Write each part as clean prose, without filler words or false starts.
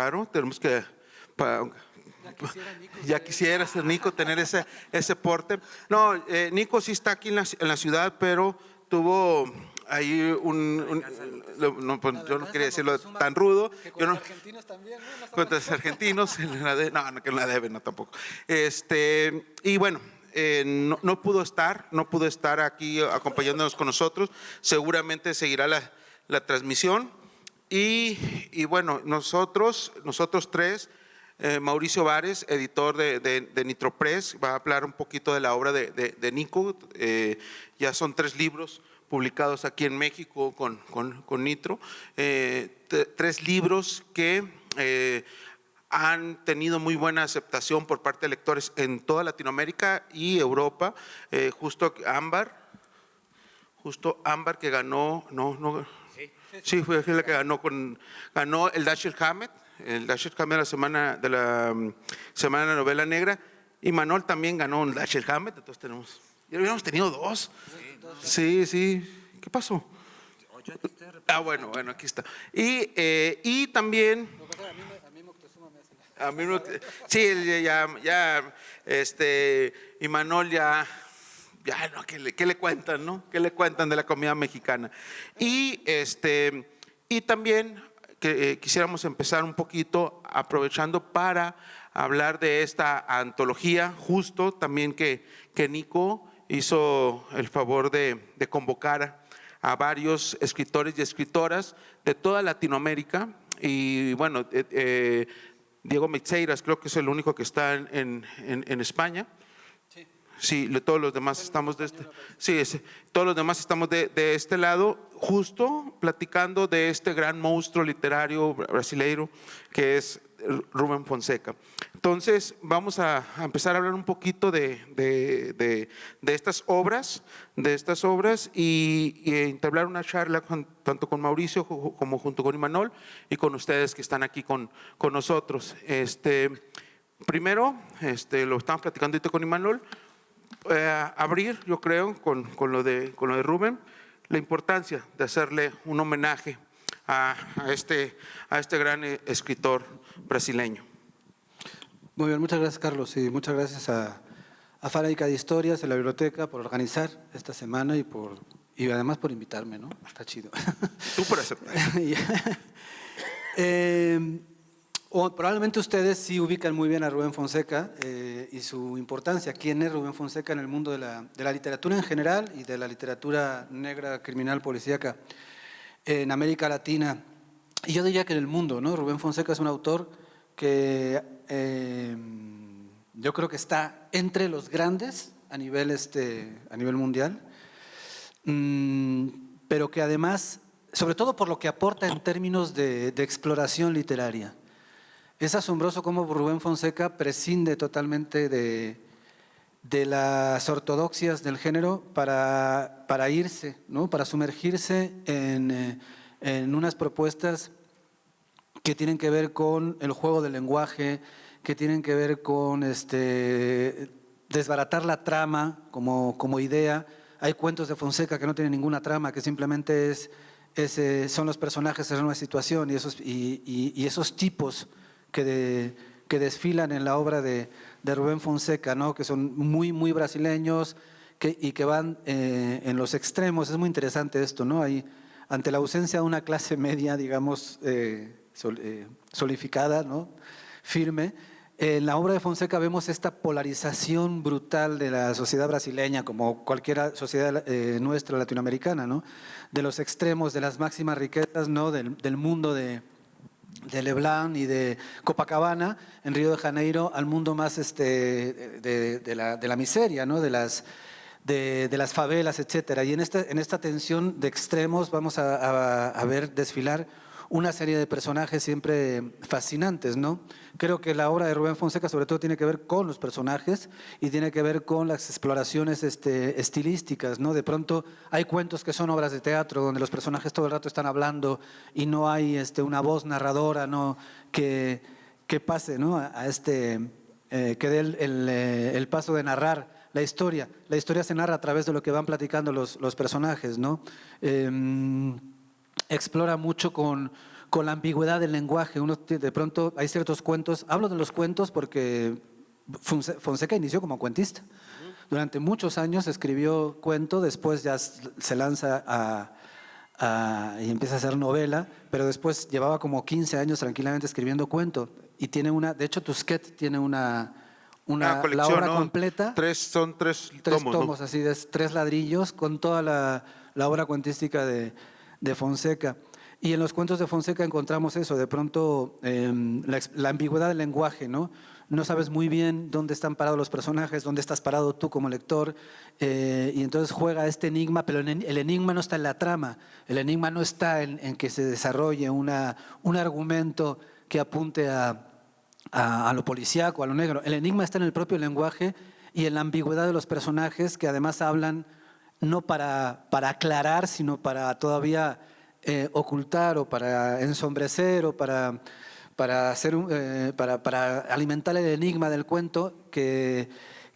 Claro, tenemos que, pa- ya quisiera ser Nico tener ese porte. No, Nico sí está aquí en la ciudad, pero tuvo ahí no, pues, yo no quería decirlo tan rudo. Yo no, argentinos también, ¿no? contra los argentinos, no, que no la deben, no tampoco. Y bueno, no pudo estar aquí acompañándonos con nosotros. Seguramente seguirá la transmisión. Y bueno, nosotros tres, Mauricio Vares, editor de Nitro Press, va a hablar un poquito de la obra de Nico. Ya son 3 libros publicados aquí en México con Nitro. 3 libros que han tenido muy buena aceptación por parte de lectores en toda Latinoamérica y Europa. Justo Ámbar que ganó, sí, fue la que ganó el Dashiell Hammett, la semana de la Semana de la Novela Negra, y Manol también ganó un Dashiell Hammett. Entonces ya hubiéramos tenido 2. Sí, ¿qué pasó? Bueno, aquí está. Y también a mí sí, y Manol ya no, ¿qué le cuentan, no? ¿Qué le cuentan de la comida mexicana? Y también quisiéramos empezar un poquito aprovechando para hablar de esta antología, justo también que Nico hizo el favor de convocar a varios escritores y escritoras de toda Latinoamérica. Y bueno, Diego Meixeiras creo que es el único que está en España. Sí, todos los demás estamos todos los demás estamos de este lado, justo platicando de este gran monstruo literario brasileiro que es Rubén Fonseca. Entonces vamos a empezar a hablar un poquito de estas obras, y entablar una charla tanto con Mauricio como junto con Imanol y con ustedes que están aquí con nosotros. Primero, lo estamos platicando ahorita con Imanol. Abrir, yo creo, con lo de Rubén, la importancia de hacerle un homenaje a este gran escritor brasileño. Muy bien, muchas gracias, Carlos, y muchas gracias a Fábrica de Historias, a la biblioteca, por organizar esta semana y además por invitarme, ¿no? Está chido. Tú por aceptar. Probablemente ustedes sí ubican muy bien a Rubén Fonseca y su importancia. ¿Quién es Rubén Fonseca en el mundo de la literatura en general y de la literatura negra, criminal, policíaca en América Latina? Y yo diría que en el mundo, ¿no? Rubén Fonseca es un autor que yo creo que está entre los grandes a nivel mundial, pero que además, sobre todo por lo que aporta en términos de exploración literaria. Es asombroso cómo Rubén Fonseca prescinde totalmente de las ortodoxias del género para irse, ¿no? Para sumergirse en unas propuestas que tienen que ver con el juego del lenguaje, que tienen que ver con desbaratar la trama como idea. Hay cuentos de Fonseca que no tienen ninguna trama, que simplemente son los personajes en una situación y esos tipos que desfilan en la obra de Rubén Fonseca, ¿no? Que son muy, muy brasileños y que van en los extremos. Es muy interesante esto, ¿no? Ante la ausencia de una clase media, digamos, solidificada, ¿no? Firme, en la obra de Fonseca vemos esta polarización brutal de la sociedad brasileña, como cualquier sociedad nuestra latinoamericana, ¿no? De los extremos, de las máximas riquezas, ¿no? Del mundo de Leblon y de Copacabana en Río de Janeiro al mundo más de la miseria, ¿no? de las favelas, etcétera. Y en esta tensión de extremos vamos a ver desfilar una serie de personajes siempre fascinantes, ¿no? Creo que la obra de Rubén Fonseca sobre todo tiene que ver con los personajes y tiene que ver con las exploraciones estilísticas, ¿no? De pronto hay cuentos que son obras de teatro donde los personajes todo el rato están hablando y no hay una voz narradora, ¿no? que pase, ¿no? Que dé el paso de narrar la historia. La historia se narra a través de lo que van platicando los personajes, ¿no? Explora mucho con con la ambigüedad del lenguaje. De pronto hay ciertos cuentos, hablo de los cuentos porque Fonseca inició como cuentista. Durante muchos años escribió cuento, después ya se lanza y empieza a hacer novela, pero después llevaba como 15 años tranquilamente escribiendo cuento. Y tiene de hecho Tusquets tiene la colección, obra ¿no? completa. Son tres Tres tomos, tomos, ¿no? así de 3 ladrillos, con toda la obra cuentística de Fonseca. Y en los cuentos de Fonseca encontramos eso, de pronto la ambigüedad del lenguaje, ¿no? No sabes muy bien dónde están parados los personajes, dónde estás parado tú como lector, y entonces juega este enigma, pero el enigma no está en la trama, el enigma no está en que se desarrolle un argumento que apunte a lo policíaco, a lo negro. El enigma está en el propio lenguaje y en la ambigüedad de los personajes, que además hablan no para aclarar, sino para todavía ocultar o para ensombrecer o para alimentar el enigma del cuento que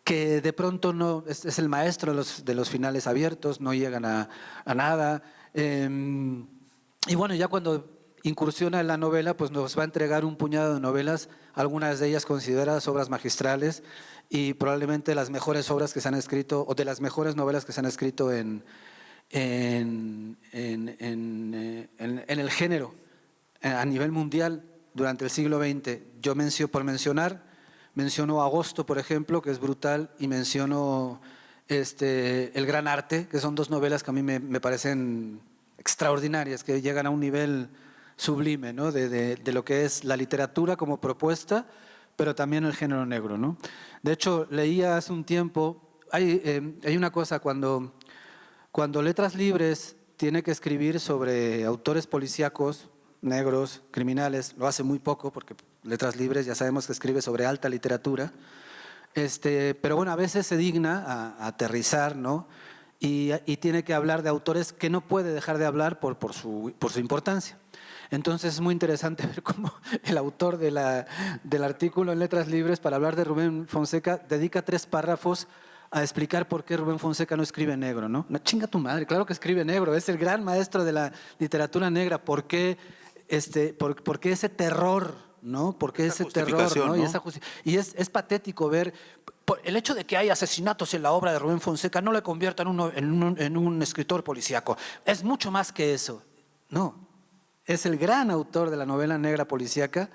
de pronto no es el maestro de los finales abiertos, no llegan a nada. Y bueno, ya cuando incursiona en la novela, pues nos va a entregar un puñado de novelas, algunas de ellas consideradas obras magistrales y probablemente las mejores obras que se han escrito, o de las mejores novelas que se han escrito en el género a nivel mundial durante el siglo XX. Yo menciono Agosto, por ejemplo, que es brutal, y menciono El Gran Arte, que son 2 novelas que a mí me parecen extraordinarias, que llegan a un nivel sublime, ¿no? de lo que es la literatura como propuesta, pero también el género negro, ¿no? De hecho, leía hace un tiempo, hay una cosa, cuando Letras Libres tiene que escribir sobre autores policíacos, negros, criminales, lo hace muy poco porque Letras Libres ya sabemos que escribe sobre alta literatura, pero bueno, a veces se digna a aterrizar, ¿no? Y tiene que hablar de autores que no puede dejar de hablar por su importancia. Entonces es muy interesante ver cómo el autor del artículo en Letras Libres para hablar de Rubén Fonseca dedica 3 párrafos a explicar por qué Rubén Fonseca no escribe negro, ¿no? No, chinga tu madre, claro que escribe negro, es el gran maestro de la literatura negra. ¿Por qué ese terror, ¿no? ¿Por qué ese terror, ¿no? ¿no? Y es patético ver el hecho de que hay asesinatos en la obra de Rubén Fonseca no le convierte en un escritor policíaco. Es mucho más que eso. No, es el gran autor de la novela negra policíaca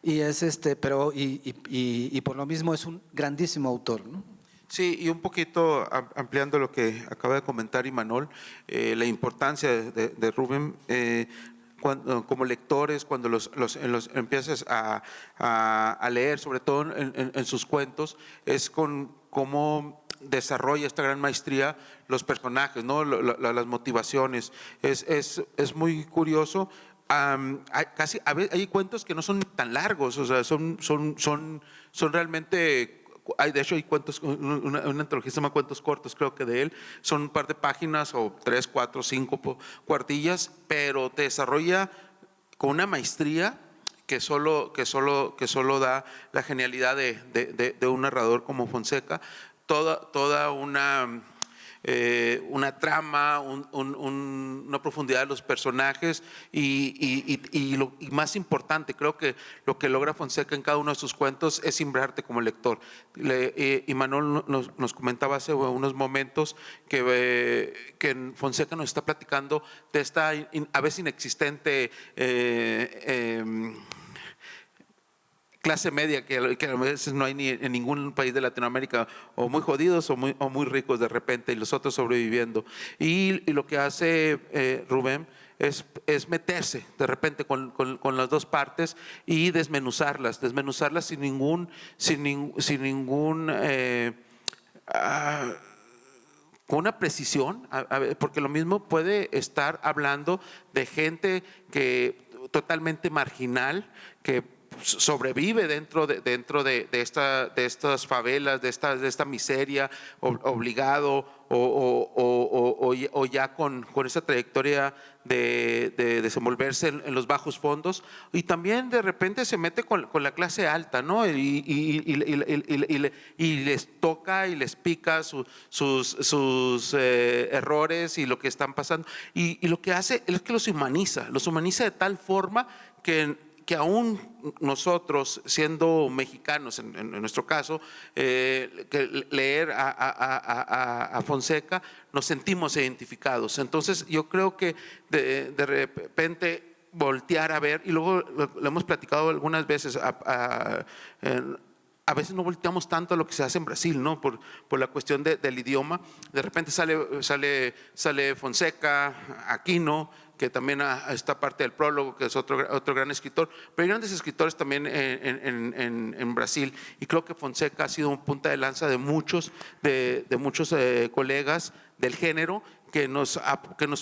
y y por lo mismo es un grandísimo autor, ¿no? Sí, y un poquito ampliando lo que acaba de comentar Imanol, la importancia de Rubén, como lectores, cuando empiezas a leer, sobre todo en sus cuentos, es cómo desarrolla esta gran maestría los personajes, ¿no? Las motivaciones. Es muy curioso. Hay cuentos que no son tan largos, o sea, son realmente. De hecho, hay cuentos, una antología se llama Cuentos Cortos, creo que de él, son un par de páginas o 3, 4, 5 cuartillas, pero te desarrolla con una maestría que solo da la genialidad de un narrador como Fonseca, toda una trama, una profundidad de los personajes y más importante, creo que lo que logra Fonseca en cada uno de sus cuentos es simbrarte como lector. Imanol nos comentaba hace unos momentos que Fonseca nos está platicando de esta a veces inexistente clase media que a veces no hay ni en ningún país de Latinoamérica, o muy jodidos o muy ricos de repente, y los otros sobreviviendo. Y lo que hace Rubén es meterse de repente con las 2 partes y desmenuzarlas sin ningún con una precisión, porque lo mismo puede estar hablando de gente que totalmente marginal, que sobrevive dentro de estas favelas, de esta miseria, obligado o ya con esa trayectoria de desenvolverse en los bajos fondos, y también de repente se mete con la clase alta, ¿no? Y les toca y les pica sus errores y lo que están pasando, y lo que hace es que los humaniza de tal forma que aún nosotros, siendo mexicanos, en nuestro caso, que leer a Fonseca, nos sentimos identificados. Entonces yo creo que de repente voltear a ver, y luego lo hemos platicado algunas veces, a veces no volteamos tanto a lo que se hace en Brasil, ¿no? Por la cuestión del idioma. De repente sale Fonseca, Aquino, que también está parte del prólogo, que es otro gran escritor, pero hay grandes escritores también en Brasil, y creo que Fonseca ha sido un punta de lanza de muchos colegas del género, que nos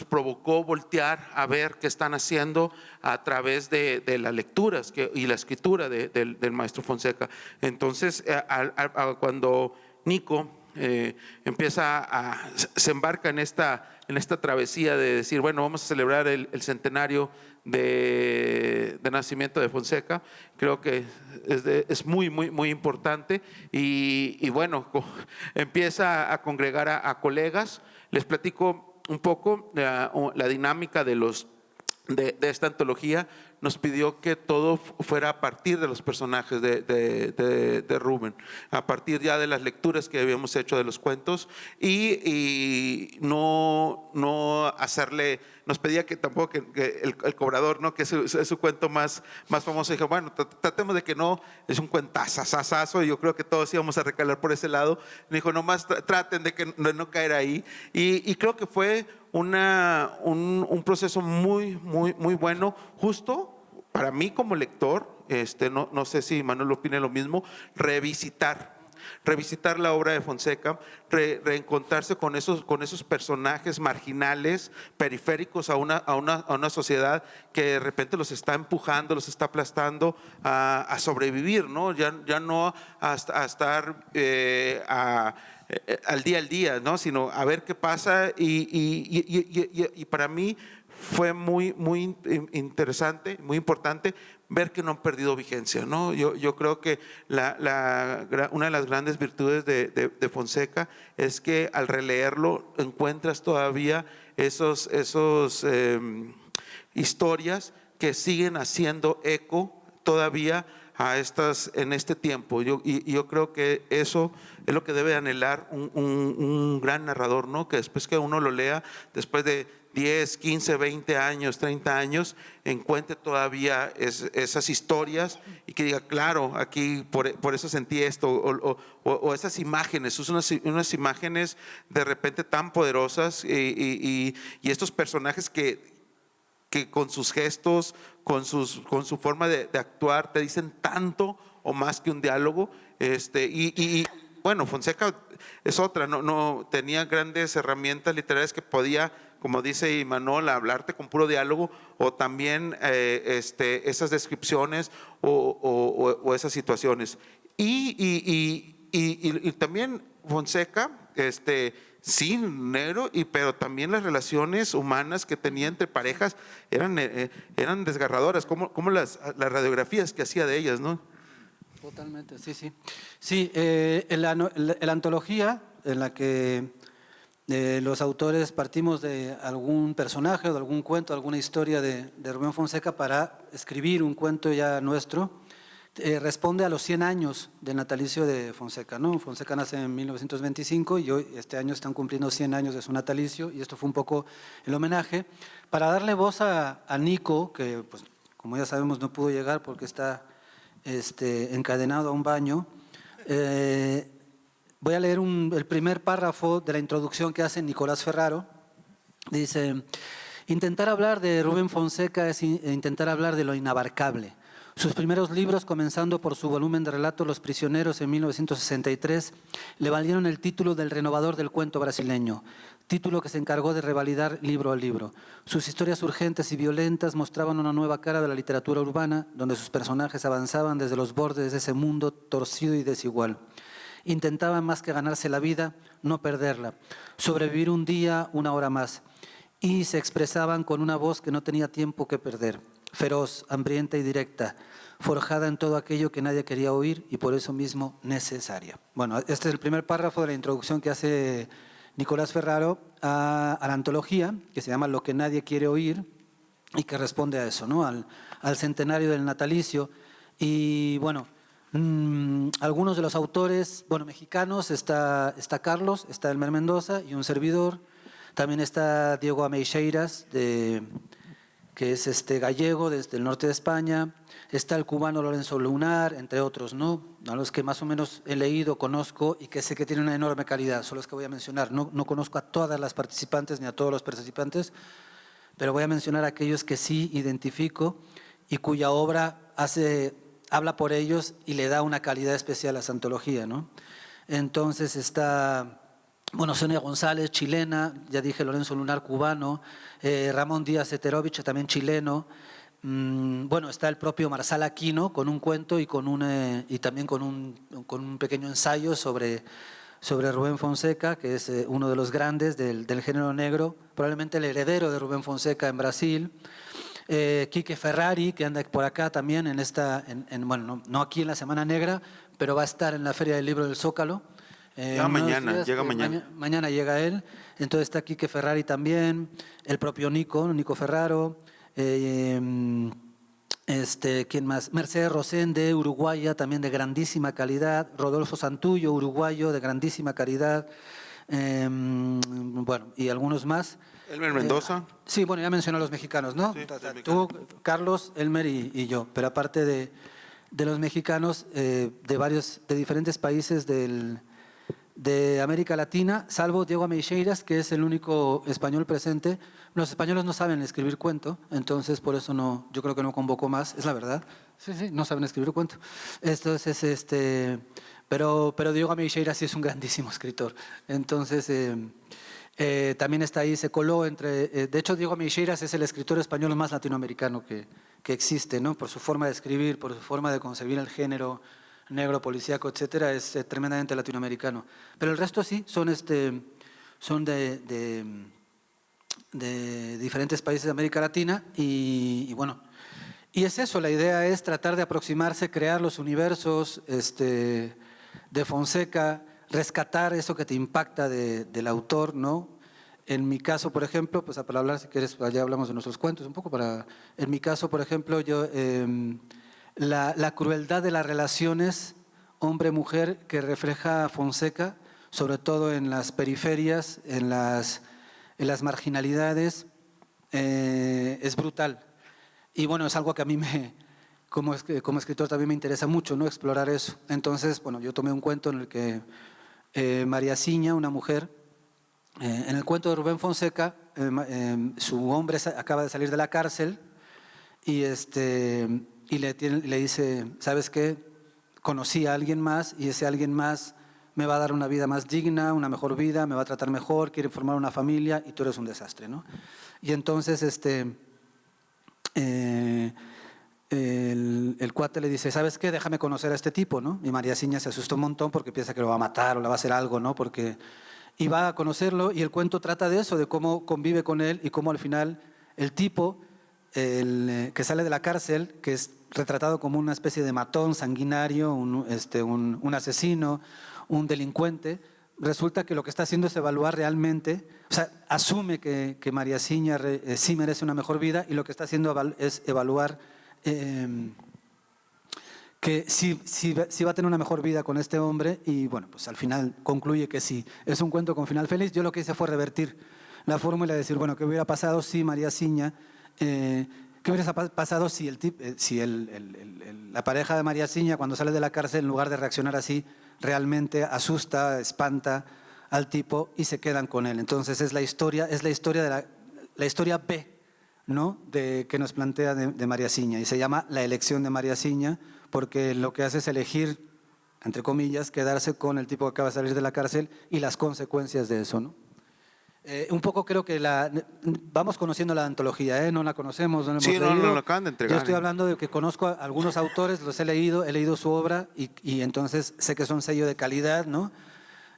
provocó voltear a ver qué están haciendo a través de las lecturas y la escritura del maestro Fonseca. Entonces, cuando Nico se embarca en esta travesía de decir, bueno, vamos a celebrar el centenario de nacimiento de Fonseca, creo que es muy importante, y bueno, empieza a congregar a colegas. Les platico un poco la dinámica de esta antología. Nos pidió que todo fuera a partir de los personajes de Rubén, a partir ya de las lecturas que habíamos hecho de los cuentos, y no hacerle. Nos pedía que tampoco que el cobrador, ¿no? Que es su cuento más famoso. Dijo, bueno, tratemos de que no es un cuentazazazo, y yo creo que todos íbamos a recalar por ese lado. Me dijo, nomás traten de que no caer ahí, y creo que fue un proceso muy bueno, justo para mí como lector. No sé si Manuel opine lo mismo, revisitar la obra de Fonseca, reencontrarse con esos personajes marginales, periféricos a una sociedad que de repente los está empujando, los está aplastando a sobrevivir, ¿no? Ya no a estar al día, ¿no? Sino a ver qué pasa, y para mí fue muy interesante, muy importante ver que no han perdido vigencia, ¿no? Yo creo que una de las grandes virtudes de Fonseca es que al releerlo encuentras todavía esos historias que siguen haciendo eco todavía en este tiempo. Yo creo que eso es lo que debe anhelar un gran narrador, ¿no? Que después que uno lo lea, después de 10, 15, 20 años, 30 años, encuentre todavía esas historias, y que diga, claro, aquí por eso sentí esto, o esas imágenes, unas imágenes de repente tan poderosas, y estos personajes que con sus gestos, con su forma de actuar, te dicen tanto o más que un diálogo. Y bueno, Fonseca es otra, no tenía grandes herramientas literarias que podía, como dice Imanol, hablarte con puro diálogo, o también esas descripciones o esas situaciones. Y también Fonseca, sí, negro, pero también las relaciones humanas que tenía entre parejas eran desgarradoras, como las radiografías que hacía de ellas, ¿no? Totalmente, sí. Sí, en la antología en la que los autores partimos de algún personaje o de algún cuento, alguna historia de Rubén Fonseca para escribir un cuento ya nuestro, responde a los 100 años del natalicio de Fonseca, ¿no? Fonseca nace en 1925 y hoy, este año, están cumpliendo 100 años de su natalicio, y esto fue un poco el homenaje para darle voz a Nico, que pues, como ya sabemos no pudo llegar porque está encadenado a un baño. Voy a leer el primer párrafo de la introducción que hace Nicolás Ferraro. Dice: intentar hablar de Rubén Fonseca es intentar hablar de lo inabarcable. Sus primeros libros, comenzando por su volumen de relatos Los prisioneros en 1963, le valieron el título del renovador del cuento brasileño, título que se encargó de revalidar libro a libro. Sus historias urgentes y violentas mostraban una nueva cara de la literatura urbana, donde sus personajes avanzaban desde los bordes de ese mundo torcido y desigual. Intentaban más que ganarse la vida, no perderla, sobrevivir un día, una hora más, y se expresaban con una voz que no tenía tiempo que perder, feroz, hambrienta y directa, forjada en todo aquello que nadie quería oír y por eso mismo necesaria. Bueno, este es el primer párrafo de la introducción que hace Nicolás Ferraro a la antología, que se llama Lo que nadie quiere oír, y que responde a eso, ¿no? Al centenario del natalicio. Y bueno, algunos de los autores, bueno, mexicanos, está Carlos, está Elmer Mendoza y un servidor. También está Diego Ameixeiras, que es gallego, desde el norte de España. Está el cubano Lorenzo Lunar, entre otros, ¿no? A los que más o menos he leído, conozco y que sé que tienen una enorme calidad. Son los que voy a mencionar. No conozco a todas las participantes ni a todos los participantes, pero voy a mencionar a aquellos que sí identifico y cuya obra habla por ellos y le da una calidad especial a esa antología, ¿no? Entonces está, bueno, Sonia González, chilena, ya dije Lorenzo Lunar, cubano, Ramón Díaz Eterovich, también chileno. Bueno, está el propio Marsal Aquino con un cuento y también con un pequeño ensayo sobre Rubén Fonseca, que es uno de los grandes del género negro, probablemente el heredero de Rubén Fonseca en Brasil. Quique Ferrari, que anda por acá también bueno, no aquí en la Semana Negra, pero va a estar en la Feria del Libro del Zócalo. Llega mañana. Mañana llega él. Entonces está Quique Ferrari también, el propio Nico Ferraro. ¿Quién más? Mercedes Rosende, uruguaya, también de grandísima calidad. Rodolfo Santullo, uruguayo, de grandísima calidad. Bueno, y algunos más. Elmer Mendoza. Sí, bueno, ya mencioné a los mexicanos, ¿no? Sí, Tú, Carlos, Elmer y yo. Pero aparte de los mexicanos, de diferentes países de América Latina, salvo Diego Ameixeiras, que es el único español presente. Los españoles no saben escribir cuento, entonces por eso yo creo que no convocó más, es la verdad. Sí, no saben escribir cuento. Entonces, pero Diego Ameixeiras sí es un grandísimo escritor. Entonces, también está ahí, se coló de hecho, Diego Ameixeiras es el escritor español más latinoamericano que existe, ¿no? Por su forma de escribir, por su forma de concebir el género negro, policíaco, etcétera, es tremendamente latinoamericano. Pero el resto sí, son de diferentes países de América Latina y bueno, y es eso, la idea es tratar de aproximarse, crear los universos de Fonseca, rescatar eso que te impacta del autor, ¿no? En mi caso, por ejemplo, pues para hablar, si quieres, ya hablamos de nuestros cuentos un poco, en mi caso, por ejemplo, yo… La crueldad de las relaciones hombre-mujer que refleja Fonseca, sobre todo en las periferias, en las marginalidades, es brutal. Y bueno, es algo que a mí como escritor también me interesa mucho, ¿no? Explorar eso. Entonces, bueno, yo tomé un cuento en el que María Siña, una mujer, en el cuento de Rubén Fonseca, su hombre acaba de salir de la cárcel y le dice, ¿sabes qué? Conocí a alguien más y ese alguien más me va a dar una vida más digna, una mejor vida, me va a tratar mejor, quiere formar una familia y tú eres un desastre, ¿no? Y entonces el cuate le dice, ¿sabes qué? Déjame conocer a este tipo, ¿no? Y María Siña se asustó un montón porque piensa que lo va a matar o le va a hacer algo, ¿no? Y va a conocerlo y el cuento trata de eso, de cómo convive con él y cómo al final el tipo… que sale de la cárcel, que es retratado como una especie de matón sanguinario, un asesino, un delincuente, resulta que lo que está haciendo es evaluar realmente, o sea, asume que María Siña sí merece una mejor vida y lo que está haciendo es evaluar que sí va a tener una mejor vida con este hombre y bueno, pues al final concluye que sí. Es un cuento con final feliz. Yo lo que hice fue revertir la fórmula y decir, bueno, ¿qué hubiera pasado si María Siña… ¿Qué hubiera pasado si la pareja de María Siña cuando sale de la cárcel, en lugar de reaccionar así, realmente asusta, espanta al tipo y se quedan con él? Entonces es la historia B ¿no? Que nos plantea de María Siña, y se llama La elección de María Siña, porque lo que hace es elegir, entre comillas, quedarse con el tipo que acaba de salir de la cárcel y las consecuencias de eso, ¿no? Un poco creo que vamos conociendo la antología, ¿eh? No la conocemos, no la hemos Sí, no, leído. lo acaban de Yo entregar. estoy hablando de que conozco a algunos autores, los he leído su obra y entonces sé que son sello de calidad, ¿no?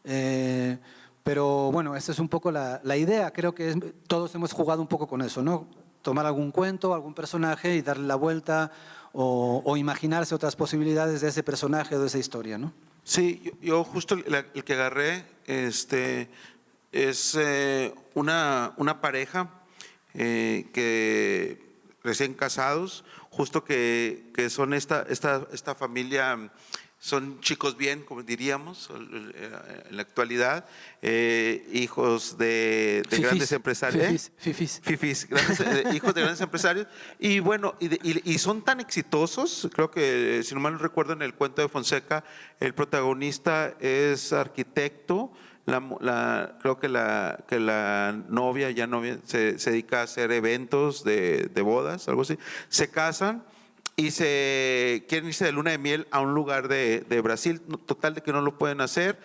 Pero bueno, esa es un poco la idea. Creo que todos hemos jugado un poco con eso, ¿no? Tomar algún cuento, algún personaje y darle la vuelta o imaginarse otras posibilidades de ese personaje o de esa historia, ¿no? Sí, yo justo el que agarré es una pareja que recién casados, justo que son esta familia, son chicos bien, como diríamos en la actualidad, hijos de grandes empresarios. Fifis. Fifis, hijos de grandes empresarios. Y bueno, y son tan exitosos, creo que, si no mal no recuerdo, en el cuento de Fonseca, el protagonista es arquitecto. Creo que la novia, ya novia, se dedica a hacer eventos de bodas, algo así. Se casan y quieren irse de luna de miel a un lugar de Brasil, total de que no lo pueden hacer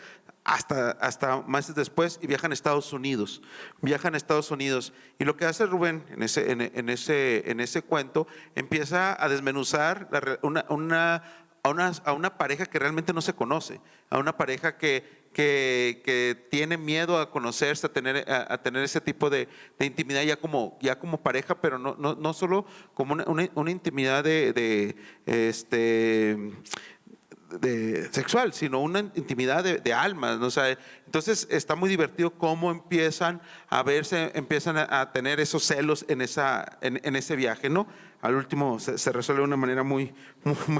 hasta meses después, y viajan a Estados Unidos. Y lo que hace Rubén en ese cuento, empieza a desmenuzar a una pareja que realmente no se conoce, a una pareja que tiene miedo a conocerse, a tener ese tipo de intimidad ya como pareja, pero no solo como una intimidad de sexual, sino una intimidad de almas, ¿no? O sea, entonces está muy divertido cómo empiezan a verse, empiezan a tener esos celos en ese viaje, ¿no? Al último se resuelve de una manera muy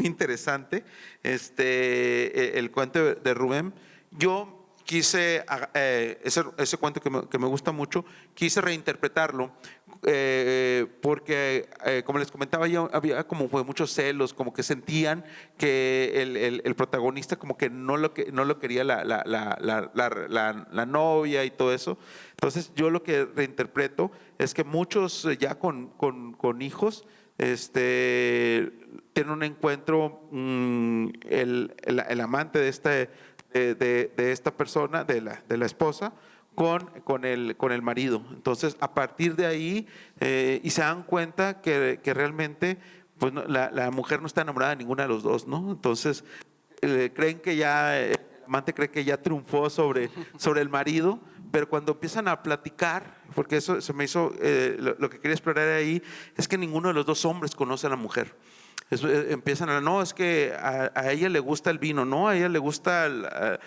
interesante el cuento de Rubén. Yo quise, ese cuento que me gusta mucho, quise reinterpretarlo porque, como les comentaba, había como muchos celos, como que sentían que el protagonista como que no lo quería la novia y todo eso. Entonces yo lo que reinterpreto es que muchos ya con hijos tienen un encuentro, el amante de esta persona, de la esposa, con el marido. Entonces, a partir de ahí, y se dan cuenta que realmente pues, la mujer no está enamorada de ninguna de los dos, ¿no? Entonces, creen que el amante cree que ya triunfó sobre el marido, pero cuando empiezan a platicar, porque eso se me hizo, lo que quería explorar ahí, es que ninguno de los dos hombres conoce a la mujer. Empiezan no, es que a ella le gusta el vino, no, a ella le gusta el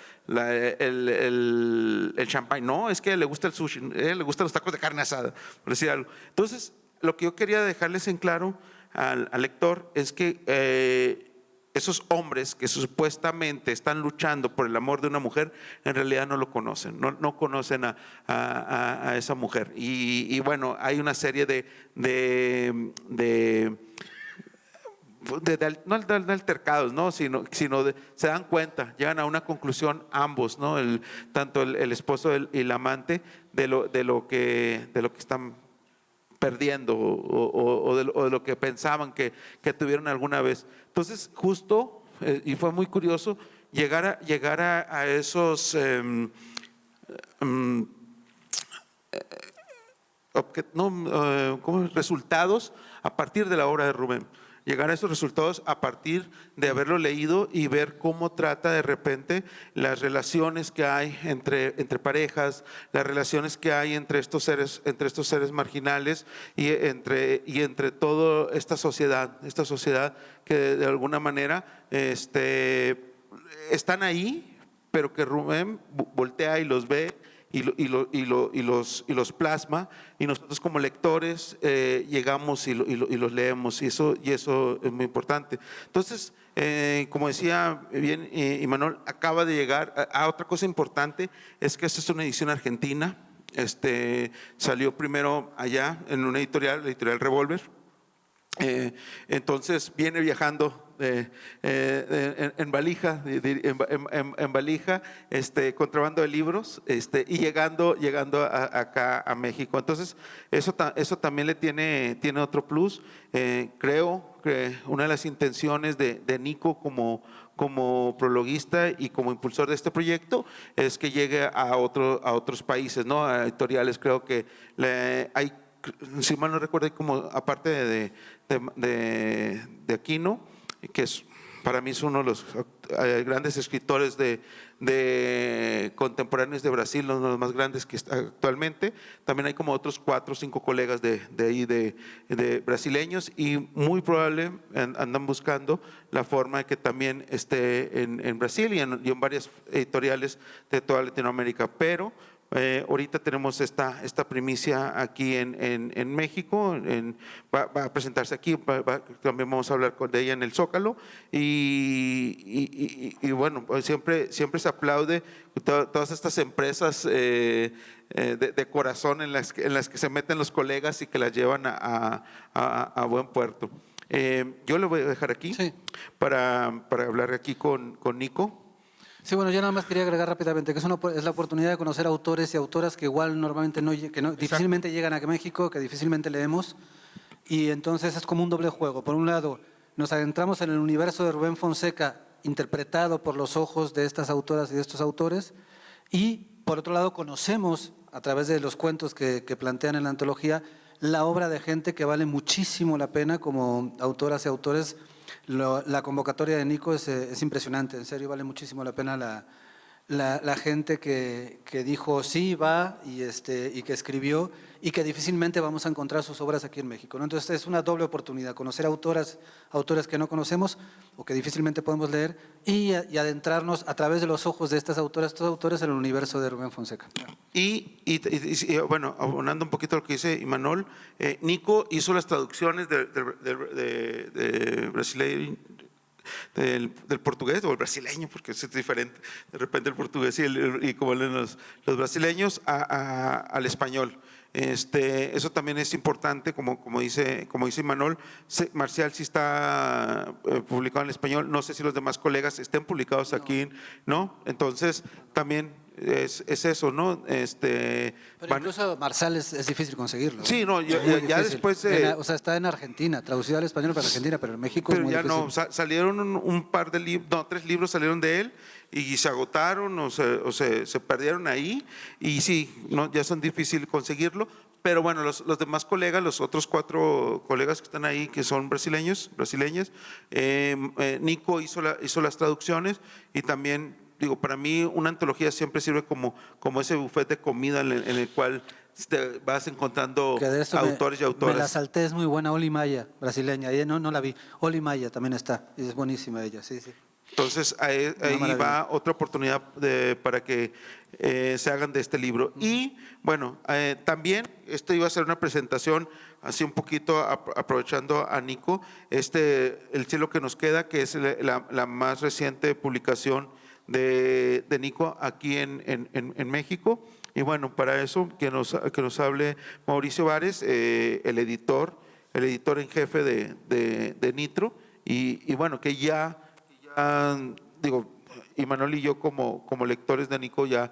champán, no, es que a ella le gusta el sushi, a ella le gustan los tacos de carne asada, por decir algo. Entonces, lo que yo quería dejarles en claro al lector es que esos hombres que supuestamente están luchando por el amor de una mujer, en realidad no lo conocen, no conocen a esa mujer. Y bueno, hay una serie no de altercados, ¿no? sino se dan cuenta, llegan a una conclusión ambos, ¿no? Tanto el esposo y el amante de lo que están perdiendo o de lo que pensaban que tuvieron alguna vez. Entonces, justo, y fue muy curioso, llegar a esos resultados a partir de la obra de Rubén. Llegar a esos resultados a partir de haberlo leído y ver cómo trata de repente las relaciones que hay entre parejas, las relaciones que hay entre estos seres marginales y entre toda esta sociedad que de alguna manera están ahí, pero que Rubén voltea y los ve y los plasma, y nosotros como lectores llegamos y los leemos, y eso es muy importante. Entonces, como decía bien Imanol, acaba de llegar a otra cosa importante, es que esta es una edición argentina. Salió primero allá en una editorial, la editorial Revolver, Entonces viene viajando en valija, en valija, contrabando de libros, y llegando acá a México. Entonces eso también le tiene otro plus. Creo que una de las intenciones de Nico como prologuista y como impulsor de este proyecto es que llegue a otros países, ¿no? A editoriales. Creo que hay, si mal no recuerdo, hay como aparte de Aquino, que para mí es uno de los grandes escritores de contemporáneos de Brasil, uno de los más grandes que está actualmente. También hay como otros 4 o 5 colegas de ahí de brasileños, y muy probable andan buscando la forma de que también esté en Brasil y en varias editoriales de toda Latinoamérica. Pero ahorita tenemos esta primicia aquí en México, va a presentarse aquí, también vamos a hablar de ella en el Zócalo, y bueno, pues siempre se aplaude todas estas empresas de corazón en las que se meten los colegas y que las llevan a buen puerto. Yo le voy a dejar aquí Sí. para hablar aquí con Nico. Sí, bueno, yo nada más quería agregar rápidamente que es la oportunidad de conocer autores y autoras que igual normalmente difícilmente llegan a México, que difícilmente leemos, y entonces es como un doble juego. Por un lado, nos adentramos en el universo de Rubén Fonseca, interpretado por los ojos de estas autoras y de estos autores, y por otro lado conocemos, a través de los cuentos que plantean en la antología, la obra de gente que vale muchísimo la pena como autoras y autores. La convocatoria de Nico es impresionante, en serio, vale muchísimo la pena la gente que dijo sí, va, y que escribió, y que difícilmente vamos a encontrar sus obras aquí en México, ¿no? Entonces es una doble oportunidad, conocer autores que no conocemos o que difícilmente podemos leer, y adentrarnos a través de los ojos de estos autores en el universo de Rubén Fonseca. Y bueno, abonando un poquito lo que dice Imanol, Nico hizo las traducciones de brasileño, del portugués o el brasileño, porque es diferente de repente el portugués y como leen los brasileños al español. Eso también es importante, como dice Imanol. Marcial sí está publicado en español, no sé si los demás colegas estén publicados aquí, ¿no? Entonces también es eso, ¿no? Pero incluso Marsal es difícil conseguirlo. Sí, no, Es muy ya difícil. después… O sea, está en Argentina, traducido al español para Argentina, pero en México es Pero muy ya difícil. no, salieron un par de libros, no, 3 libros salieron de él y se agotaron o se perdieron ahí, y sí, no, ya son difícil conseguirlo. Pero bueno, los demás colegas, los otros 4 colegas que están ahí, que son brasileñas, Nico hizo las traducciones, y también, digo, para mí una antología siempre sirve como ese buffet de comida en el cual te vas encontrando Que de eso autores y me la autoras. salté, es muy buena. Oli Maya, brasileña, ella no la vi. Oli Maya también está, y es buenísima ella, sí, sí. Entonces ahí maravilla. va otra oportunidad para que se hagan de este libro. Y bueno, también esto iba a ser una presentación así un poquito aprovechando a Nico, El cielo que nos queda, que es la más reciente publicación de Nico aquí en México. Y bueno, para eso que nos hable Mauricio Vares, el editor en jefe de Nitro, y bueno, que ya digo, Imanol y yo como lectores de Nico ya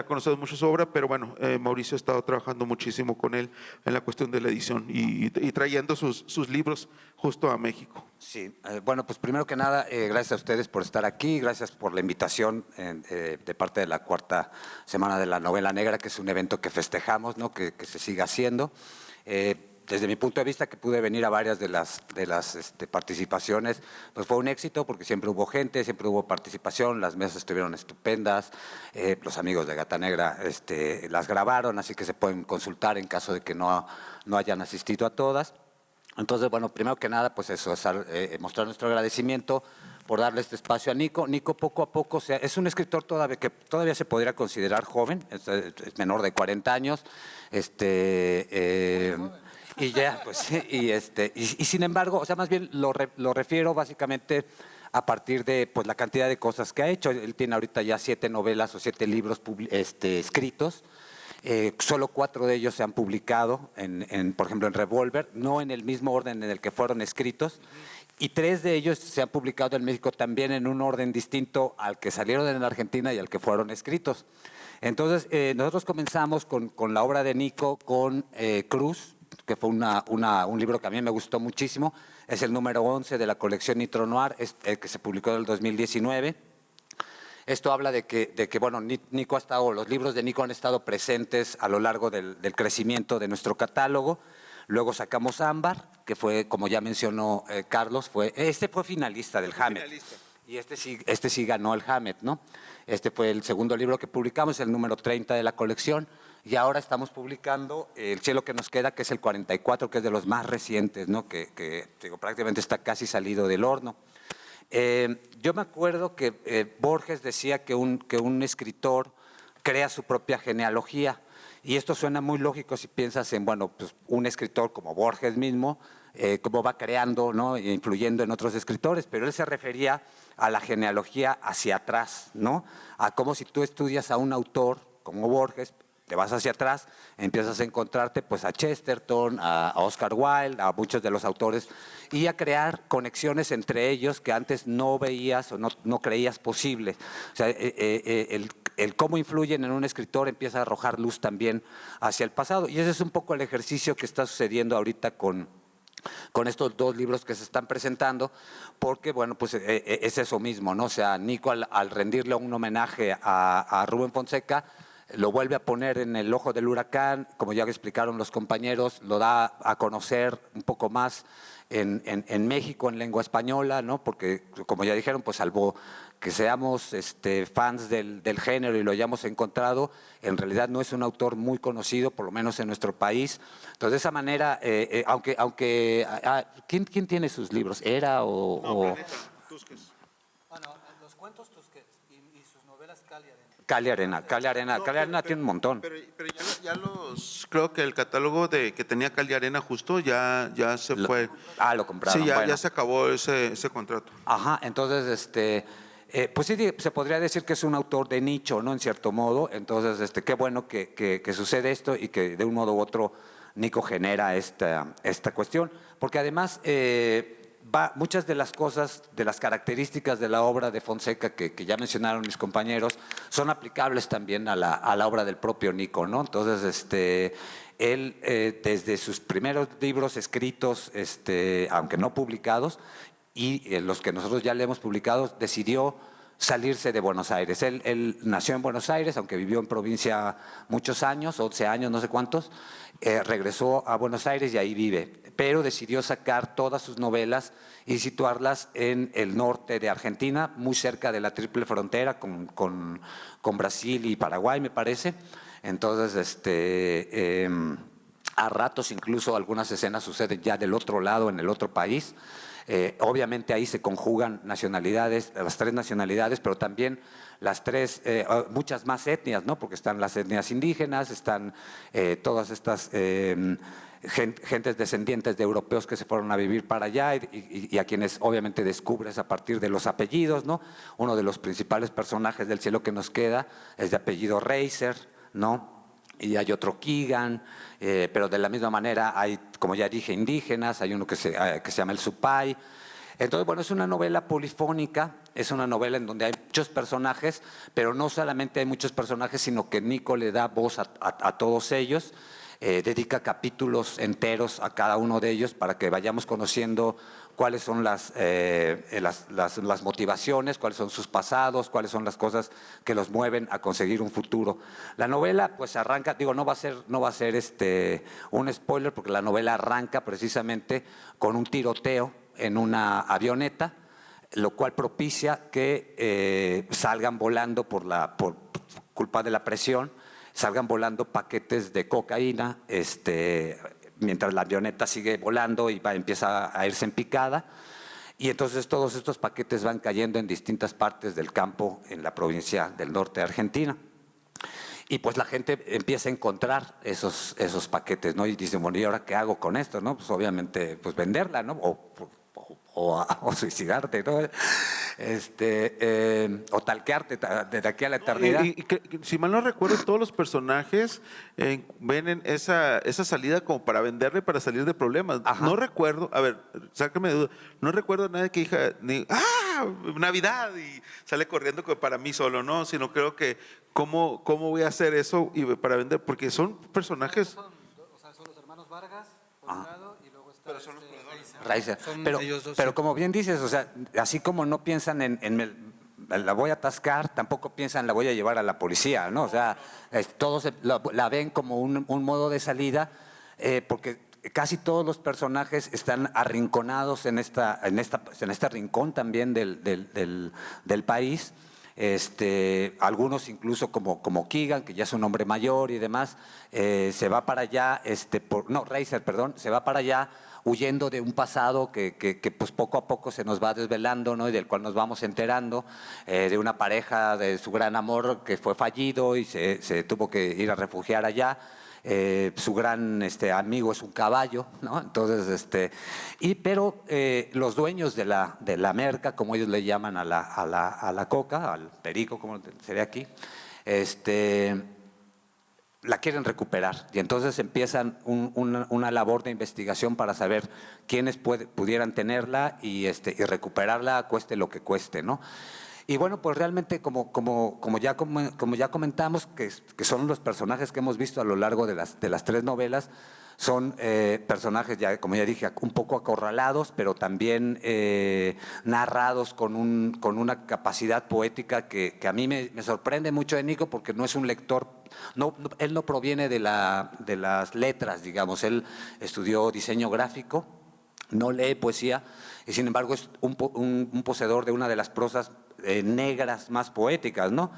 conocemos mucho su obra, pero bueno, Mauricio ha estado trabajando muchísimo con él en la cuestión de la edición y trayendo sus libros justo a México. Sí, bueno, pues primero que nada, gracias a ustedes por estar aquí, gracias por la invitación de parte de la 4ª Semana de la Novela Negra, que es un evento que festejamos, ¿no? que se siga haciendo. Desde mi punto de vista, que pude venir a varias de las participaciones, pues fue un éxito porque siempre hubo gente, siempre hubo participación, las mesas estuvieron estupendas, los amigos de Gata Negra las grabaron, así que se pueden consultar en caso de que no hayan asistido a todas. Entonces, bueno, primero que nada, pues eso, es mostrar nuestro agradecimiento por darle este espacio a Nico. Nico poco a poco es un escritor que todavía se podría considerar joven, es menor de 40 años, y ya, pues, y sin embargo, o sea, más bien lo refiero básicamente a partir de pues la cantidad de cosas que ha hecho. Él tiene ahorita ya 7 novelas o 7 libros escritos, Solo 4 de ellos se han publicado, por ejemplo, en Revolver, no en el mismo orden en el que fueron escritos. Y 3 de ellos se han publicado en México también en un orden distinto al que salieron en Argentina y al que fueron escritos. Entonces, nosotros comenzamos con la obra de Nico, con Cruz, que fue un libro que a mí me gustó muchísimo. Es el número 11 de la colección Nitro Noir, que se publicó en el 2019. Esto habla de que bueno, Nico ha estado, los libros de Nico han estado presentes a lo largo del crecimiento de nuestro catálogo. Luego sacamos Ámbar, que fue, como ya mencionó Carlos, este fue finalista del Hammett. Y este sí ganó el Hammett, ¿no? Este fue el segundo libro que publicamos, el número 30 de la colección. Y ahora estamos publicando El cielo que nos queda, que es el 44, que es de los más recientes, ¿no? Que digo, prácticamente está casi salido del horno. Yo me acuerdo que Borges decía que un escritor crea su propia genealogía. Y esto suena muy lógico si piensas en, bueno, pues un escritor como Borges mismo, cómo va creando, ¿no? E influyendo en otros escritores, pero él se refería a la genealogía hacia atrás, ¿no? A como si tú estudias a un autor como Borges, te vas hacia atrás, empiezas a encontrarte pues a Chesterton, a Oscar Wilde, a muchos de los autores, y a crear conexiones entre ellos que antes no veías o no creías posibles. O sea, el cómo influyen en un escritor empieza a arrojar luz también hacia el pasado. Y ese es un poco el ejercicio que está sucediendo ahorita con estos 2 libros que se están presentando, porque, bueno, pues es eso mismo, ¿no? O sea, Nico al rendirle un homenaje a Rubén Fonseca, lo vuelve a poner en el ojo del huracán, como ya explicaron los compañeros, lo da a conocer un poco más en México, en lengua española, ¿no? Porque, como ya dijeron, pues salvo que seamos fans del género y lo hayamos encontrado, en realidad no es un autor muy conocido, por lo menos en nuestro país. Entonces, de esa manera, ¿quién tiene sus libros? ¿Era o...? No, Planeta, Tusquets. Bueno, los cuentos Tusquets y sus novelas Cali Arena. Cali Arena. No, Cali Arena tiene un montón. Pero creo que el catálogo que tenía Cali Arena justo ya se fue. Lo compraron. Sí, bueno. ya se acabó ese contrato. Ajá, entonces, pues sí, se podría decir que es un autor de nicho, ¿no? En cierto modo. Entonces, qué bueno que sucede esto y que de un modo u otro Nico genera esta cuestión. Porque además, muchas de las cosas, de las características de la obra de Fonseca que ya mencionaron mis compañeros, son aplicables también a la obra del propio Nico, ¿no? Entonces, él, desde sus primeros libros escritos, aunque no publicados, y los que nosotros ya le hemos publicado, decidió salirse de Buenos Aires. Él nació en Buenos Aires, aunque vivió en provincia muchos años, 11 años, no sé cuántos, regresó a Buenos Aires y ahí vive, pero decidió sacar todas sus novelas y situarlas en el norte de Argentina, muy cerca de la triple frontera con Brasil y Paraguay, me parece. Entonces, a ratos incluso algunas escenas suceden ya del otro lado, en el otro país. Obviamente ahí se conjugan nacionalidades, las 3 nacionalidades, pero también las 3, muchas más etnias, ¿no? Porque están las etnias indígenas, están todas estas gentes descendientes de europeos que se fueron a vivir para allá y a quienes obviamente descubres a partir de los apellidos, ¿no? Uno de los principales personajes del cielo que nos queda es de apellido Reiser, ¿no? Y hay otro Keegan, pero de la misma manera hay, como ya dije, indígenas, hay uno que se llama el Supay. Entonces, bueno, es una novela polifónica, es una novela en donde hay muchos personajes, pero no solamente hay muchos personajes, sino que Nico le da voz a todos ellos, dedica capítulos enteros a cada uno de ellos para que vayamos conociendo cuáles son las motivaciones, cuáles son sus pasados, cuáles son las cosas que los mueven a conseguir un futuro. La novela pues arranca, digo, no va a ser un spoiler porque la novela arranca precisamente con un tiroteo en una avioneta, lo cual propicia que salgan volando por culpa de la presión, salgan volando paquetes de cocaína, mientras la avioneta sigue volando y empieza a irse en picada. Y entonces todos estos paquetes van cayendo en distintas partes del campo en la provincia del norte de Argentina. Y pues la gente empieza a encontrar esos paquetes, ¿no? Y dice, bueno, ¿y ahora qué hago con esto, no? Pues obviamente, pues venderla, ¿no? O o suicidarte, ¿no? O talquearte desde aquí a la eternidad. Si mal no recuerdo, todos los personajes ven en esa salida como para venderle, para salir de problemas. Ajá. No recuerdo, a ver, sácame de duda, no recuerdo a nadie que diga, Navidad, y sale corriendo para mí solo, ¿no? Sino creo que, ¿cómo voy a hacer eso y para vender? Porque son personajes... Son los hermanos Vargas, por un lado, y luego está Reiser. Son Pero, ellos dos, pero sí. como bien dices, o sea, así como no piensan la voy a atascar, tampoco piensan la voy a llevar a la policía, ¿no? O sea, todos la ven como un modo de salida, porque casi todos los personajes están arrinconados en este rincón también del país. Algunos incluso como Keegan, que ya es un hombre mayor y demás, se va para allá, Reiser, perdón, se va para allá huyendo de un pasado que pues poco a poco se nos va desvelando, ¿no? Y del cual nos vamos enterando, de una pareja de su gran amor que fue fallido y se tuvo que ir a refugiar allá. Su gran amigo es un caballo, ¿no? Entonces, pero los dueños de la merca, como ellos le llaman a la coca, al perico, como sería aquí, la quieren recuperar y entonces empiezan una labor de investigación para saber quiénes pudieran tenerla y recuperarla, cueste lo que cueste, ¿no? Y bueno, pues realmente como ya comentamos, que son los personajes que hemos visto a lo largo de las tres novelas, son personajes, como ya dije, un poco acorralados, pero también narrados con una capacidad poética que a mí me sorprende mucho de Nico, porque no es un lector, él no proviene de las letras, digamos, él estudió diseño gráfico, no lee poesía, y sin embargo es un poseedor de una de las prosas negras más poéticas, ¿no?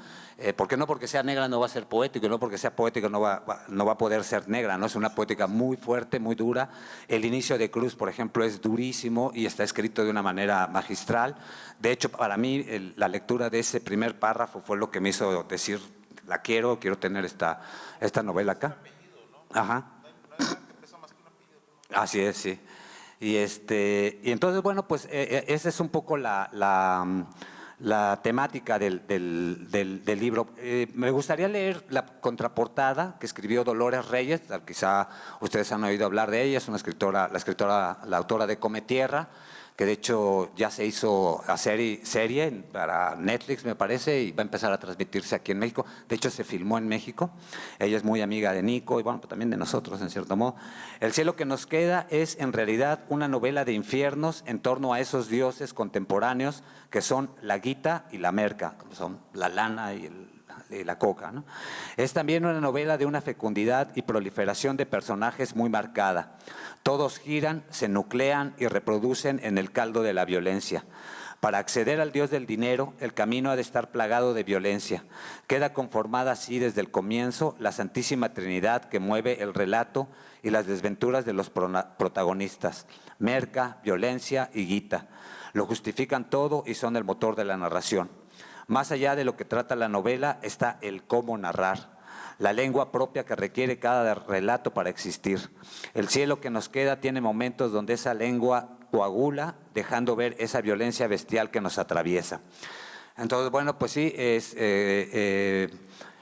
Porque no porque sea negra no va a ser poético, y no porque sea poético no va a poder ser negra, ¿no? Es una poética muy fuerte, muy dura. El inicio de Cruz, por ejemplo, es durísimo y está escrito de una manera magistral. De hecho, para mí, la lectura de ese primer párrafo fue lo que me hizo decir, quiero tener esta novela acá. Ajá. Así es, sí. Y entonces, bueno, pues esa es un poco la temática del libro. Me gustaría leer la contraportada que escribió Dolores Reyes, quizá ustedes han oído hablar de ella, es una escritora, la autora de Come Tierra, que de hecho ya se hizo serie para Netflix, me parece, y va a empezar a transmitirse aquí en México. De hecho, se filmó en México. Ella es muy amiga de Nico y bueno, pues también de nosotros, en cierto modo. El cielo que nos queda es en realidad una novela de infiernos en torno a esos dioses contemporáneos que son la guita y la merca, como son la lana y la coca, ¿no? Es también una novela de una fecundidad y proliferación de personajes muy marcada. Todos giran, se nuclean y reproducen en el caldo de la violencia. Para acceder al dios del dinero, el camino ha de estar plagado de violencia. Queda conformada así desde el comienzo la Santísima Trinidad que mueve el relato y las desventuras de los protagonistas: merca, violencia y guita. Lo justifican todo y son el motor de la narración. Más allá de lo que trata la novela está el cómo narrar, la lengua propia que requiere cada relato para existir. El cielo que nos queda tiene momentos donde esa lengua coagula, dejando ver esa violencia bestial que nos atraviesa. Entonces, bueno, pues sí, es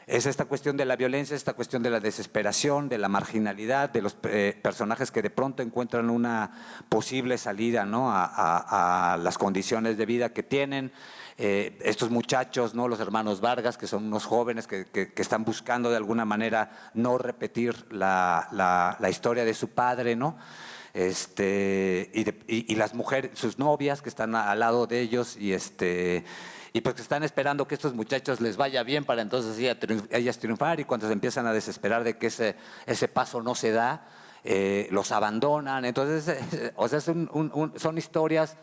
esta cuestión de la violencia, esta cuestión de la desesperación, de la marginalidad, de los personajes que de pronto encuentran una posible salida, ¿no? a las condiciones de vida que tienen. Estos muchachos, ¿no? Los hermanos Vargas, que son unos jóvenes que están buscando de alguna manera no repetir la historia de su padre, ¿no? Y las mujeres, sus novias que están al lado de ellos y pues que están esperando que estos muchachos les vaya bien para entonces ellas triunfar, y cuando se empiezan a desesperar de que ese paso no se da, los abandonan. Entonces, o sea, son historias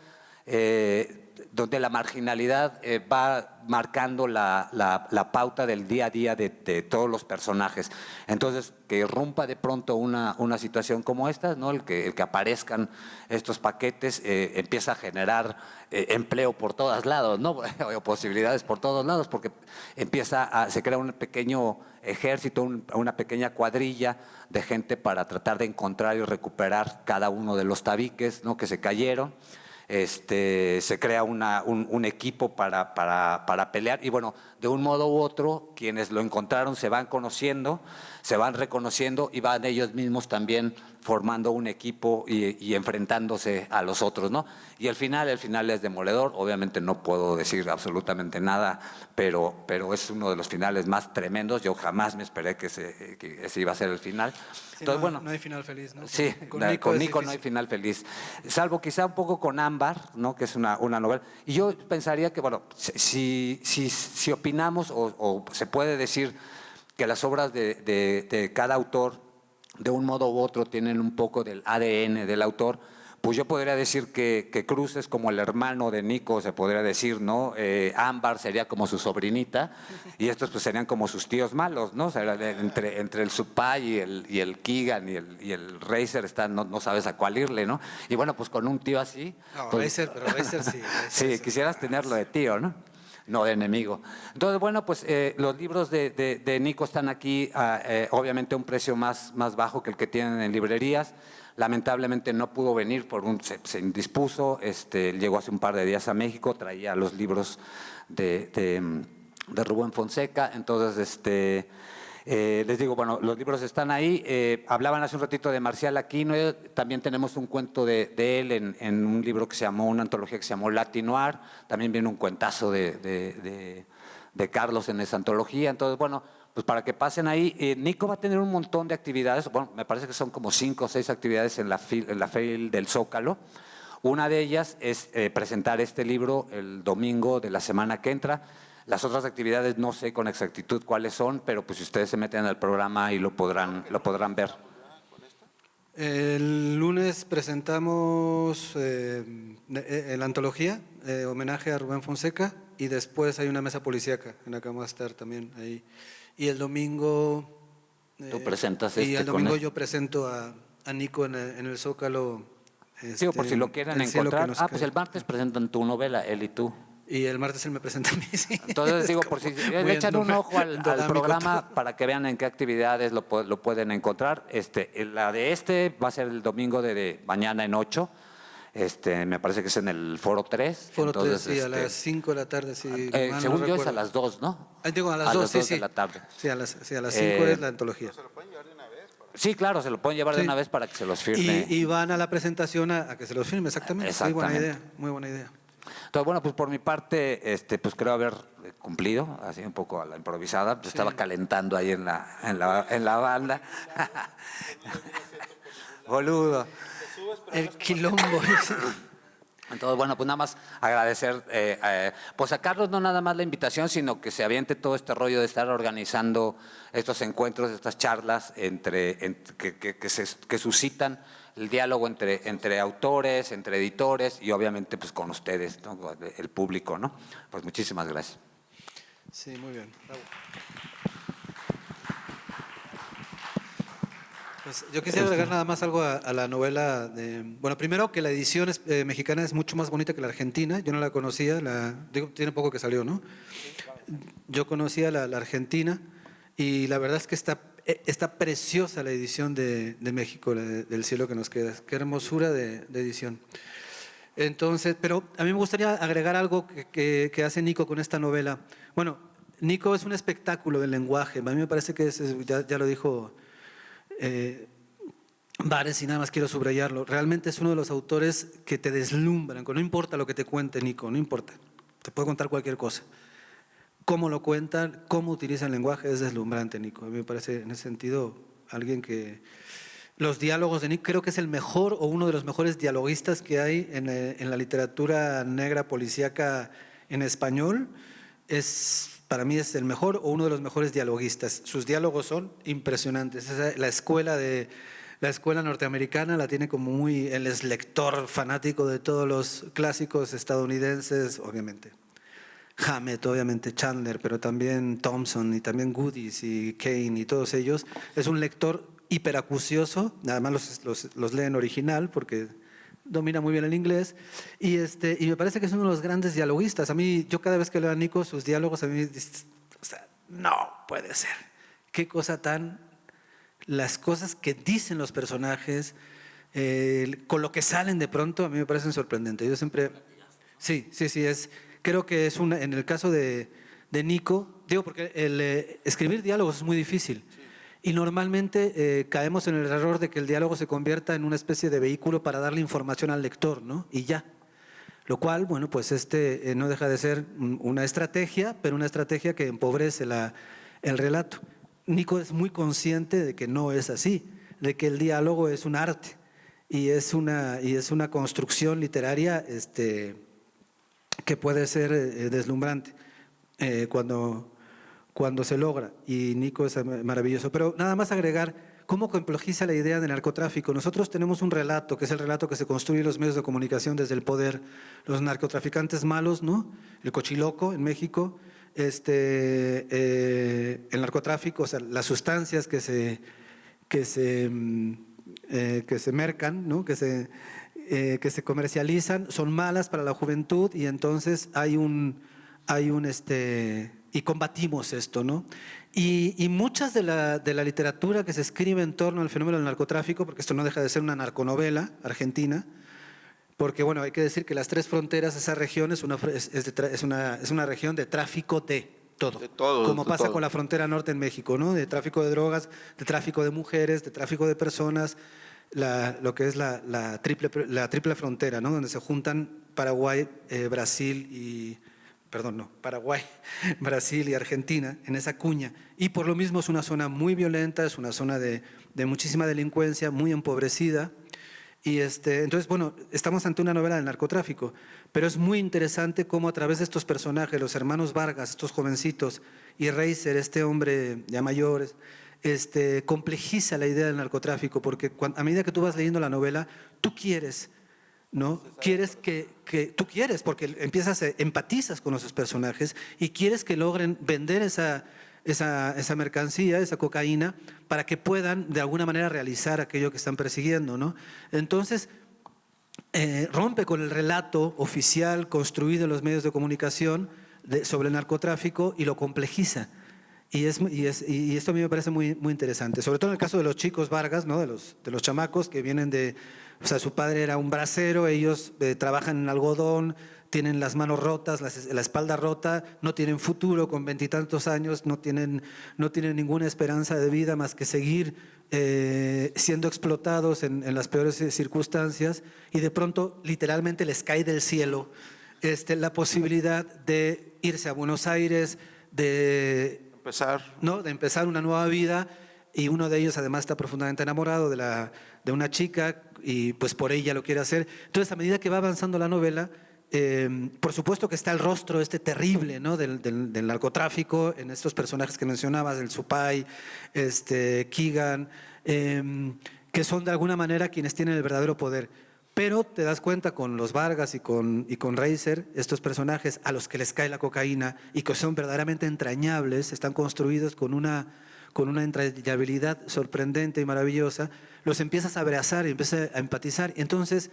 donde la marginalidad va marcando la pauta del día a día de todos los personajes. Entonces, que irrumpa de pronto una situación como esta, ¿no? El que aparezcan estos paquetes empieza a generar empleo por todos lados, ¿no? O posibilidades por todos lados, porque se crea un pequeño ejército, una pequeña cuadrilla de gente para tratar de encontrar y recuperar cada uno de los tabiques, ¿no? que se cayeron. se crea un equipo para pelear y bueno, de un modo u otro, quienes lo encontraron se van conociendo, se van reconociendo y van ellos mismos también formando un equipo y enfrentándose a los otros, ¿no? Y el final es demoledor, obviamente no puedo decir absolutamente nada, pero es uno de los finales más tremendos, yo jamás me esperé que ese iba a ser el final. Sí, Entonces, bueno, no hay final feliz, ¿no? sí, Con con Nico es Nico no hay difícil. final feliz, salvo quizá un poco con Ámbar, ¿no? Que es una novela. Y yo pensaría que, bueno, si opinamos o se puede decir que las obras de cada autor, de un modo u otro, tienen un poco del ADN del autor, pues yo podría decir que Cruz es como el hermano de Nico, se podría decir, ¿no? Ámbar sería como su sobrinita y estos pues serían como sus tíos malos, ¿no? O sea, entre el Supay y el Keegan y el Racer no sabes a cuál irle, ¿no? Y bueno, pues con un tío así… No, pues, Racer sí. sí, quisieras tenerlo de tío, ¿no? No de enemigo. Entonces, bueno, pues los libros de Nico están aquí, obviamente a un precio más bajo que el que tienen en librerías. Lamentablemente no pudo venir, se indispuso, llegó hace un par de días a México, traía los libros de Rubén Fonseca, entonces les digo, bueno, los libros están ahí. Hablaban hace un ratito de Marcial Aquino, también tenemos un cuento de él en un libro que se llamó, una antología que se llamó Latinoir, también viene un cuentazo de Carlos en esa antología. Entonces, bueno, pues para que pasen ahí. Nico va a tener un montón de actividades, bueno, me parece que son como 5 o 6 actividades en la FIL del Zócalo. Una de ellas es presentar este libro el domingo de la semana que entra. Las otras actividades no sé con exactitud cuáles son, pero pues si ustedes se meten al programa y lo podrán ver. El lunes presentamos la antología, homenaje a Rubén Fonseca, y después hay una mesa policíaca en la que vamos a estar también ahí. Y el domingo… Tú presentas y el con domingo él. yo presento a Nico en el Zócalo. Digo, por si lo quieren El cielo que encontrar. nos Pues cae. el martes presentan tu novela, él y tú. Y el martes él me presenta a mí, sí. Entonces digo, por si le echan un ojo al programa para que vean en qué actividades lo pueden encontrar. La de va a ser el domingo de mañana en 8. Me parece que es en el Foro 3. Foro 3, Entonces, sí, a las 5 de la tarde, sí. mal según no yo es a recuerdo. las 2, ¿no? Digo, a las 2, sí, sí. de la tarde. Sí, a las 5 es la antología. Sí, claro, se lo pueden llevar de Sí. una vez para que se los firme. Y van a la presentación a que se los firme, exactamente. Muy buena Exactamente. idea, muy buena idea. Entonces, bueno, pues por mi parte, pues creo haber cumplido, así un poco a la improvisada. Pues estaba calentando ahí en la banda. Boludo. El quilombo. Entonces, bueno, pues nada más agradecer pues a Carlos no nada más la invitación, sino que se aviente todo este rollo de estar organizando estos encuentros, estas charlas que suscitan el diálogo entre autores, entre editores y obviamente pues con ustedes, ¿no? El público, ¿no? Pues muchísimas gracias. Sí, muy bien. Bravo. Pues yo quisiera agregar nada más algo a la novela. Bueno, primero que la edición mexicana es mucho más bonita que la argentina. Yo no la conocía, digo, tiene poco que salió, ¿no? Yo conocía la argentina y la verdad es que está preciosa la edición de México, del cielo que nos queda. Qué hermosura de edición. Entonces, pero a mí me gustaría agregar algo que hace Nico con esta novela. Bueno, Nico es un espectáculo del lenguaje. A mí me parece que ya lo dijo Vares y nada más quiero subrayarlo. Realmente es uno de los autores que te deslumbran. No importa lo que te cuente Nico, no importa. Te puede contar cualquier cosa. Cómo lo cuentan, cómo utiliza el lenguaje es deslumbrante, Nico. A mí me parece en ese sentido alguien que… Los diálogos de Nico, creo que es el mejor o uno de los mejores dialoguistas que hay en la literatura negra policíaca en español. Para mí es el mejor o uno de los mejores dialoguistas. Sus diálogos son impresionantes. La escuela norteamericana la tiene como muy… Él es lector fanático de todos los clásicos estadounidenses, obviamente. Hammett, obviamente Chandler, pero también Thompson y también Goodies y Kane y todos ellos. Es un lector hiperacucioso, nada más los lee en original porque domina muy bien el inglés y me parece que es uno de los grandes dialoguistas. A mí, yo cada vez que leo a Nico, sus diálogos a mí, o sea, no puede ser. Qué cosa tan… Las cosas que dicen los personajes, con lo que salen de pronto, a mí me parecen sorprendentes. Yo siempre... Sí, creo que es en el caso de Nico, digo porque escribir diálogos es muy difícil. Y normalmente caemos en el error de que el diálogo se convierta en una especie de vehículo para darle información al lector, ¿no? Y ya. Lo cual, bueno, pues no deja de ser una estrategia, pero una estrategia que empobrece el relato. Nico es muy consciente de que no es así, de que el diálogo es un arte y es una construcción literaria que puede ser deslumbrante cuando se logra, y Nico es maravilloso. Pero nada más agregar cómo complejiza la idea de narcotráfico. Nosotros tenemos un relato, que es el relato que se construye en los medios de comunicación desde el poder. Los narcotraficantes malos, ¿no? El cochiloco en México, el narcotráfico, o sea, las sustancias que se mercan, ¿no? que se comercializan, son malas para la juventud, y entonces y combatimos esto, ¿no? Y muchas de la literatura que se escribe en torno al fenómeno del narcotráfico, porque esto no deja de ser una narconovela argentina, porque bueno, hay que decir que las tres fronteras, esa región es una región de tráfico de todo. De todo, como de pasa todo. con la frontera norte en México, ¿no? De tráfico de drogas, de tráfico de mujeres, de tráfico de personas, lo que es la triple frontera, ¿no? Donde se juntan Paraguay, Paraguay, Brasil y Argentina, en esa cuña. Y por lo mismo es una zona muy violenta, es una zona de muchísima delincuencia, muy empobrecida. Y entonces, bueno, estamos ante una novela del narcotráfico, pero es muy interesante cómo a través de estos personajes, los hermanos Vargas, estos jovencitos, y Reiser, este hombre ya mayor, complejiza la idea del narcotráfico, porque a medida que tú vas leyendo la novela, tú quieres, ¿no? Quieres tú quieres, porque empatizas con esos personajes y quieres que logren vender esa mercancía, esa cocaína, para que puedan de alguna manera realizar aquello que están persiguiendo, ¿no? Entonces, rompe con el relato oficial construido en los medios de comunicación sobre el narcotráfico y lo complejiza. Y esto a mí me parece muy, muy interesante, sobre todo en el caso de los chicos Vargas, ¿no? de los chamacos que vienen o sea, su padre era un bracero, ellos trabajan en algodón, tienen las manos rotas, la espalda rota, no tienen futuro con 20 y tantos años, no tienen ninguna esperanza de vida más que seguir siendo explotados en las peores circunstancias, y de pronto literalmente les cae del cielo la posibilidad de irse a Buenos Aires, de empezar una nueva vida, y uno de ellos además está profundamente enamorado de una chica y pues por ella lo quiere hacer. Entonces, a medida que va avanzando la novela, por supuesto que está el rostro terrible, ¿no? del narcotráfico en estos personajes que mencionabas, el Supay, Keegan, que son de alguna manera quienes tienen el verdadero poder. Pero te das cuenta con los Vargas y con Reiser, estos personajes a los que les cae la cocaína y que son verdaderamente entrañables, están construidos con una entrañabilidad sorprendente y maravillosa, los empiezas a abrazar y empiezas a empatizar. Entonces,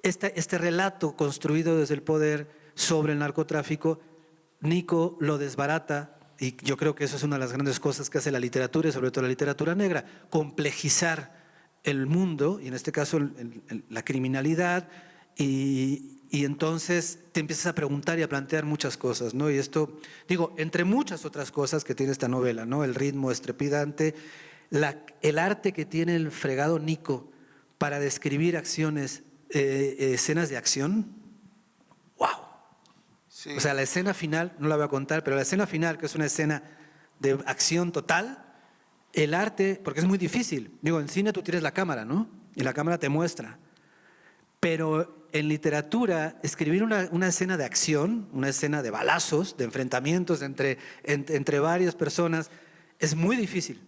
este relato construido desde el poder sobre el narcotráfico, Nico lo desbarata, y yo creo que eso es una de las grandes cosas que hace la literatura, y sobre todo la literatura negra, complejizar el mundo, y en este caso la criminalidad, y entonces te empiezas a preguntar y a plantear muchas cosas, ¿no? Y esto, digo, entre muchas otras cosas que tiene esta novela, ¿no? El ritmo estrepidante, el arte que tiene el fregado Nico para describir acciones, escenas de acción, ¡wow! Sí. O sea, la escena final, no la voy a contar, pero la escena final, que es una escena de acción total, el arte, porque es muy difícil. Digo, en cine tú tienes la cámara, ¿no? Y la cámara te muestra. Pero en literatura, escribir una escena de acción, una escena de balazos, de enfrentamientos entre varias personas, es muy difícil.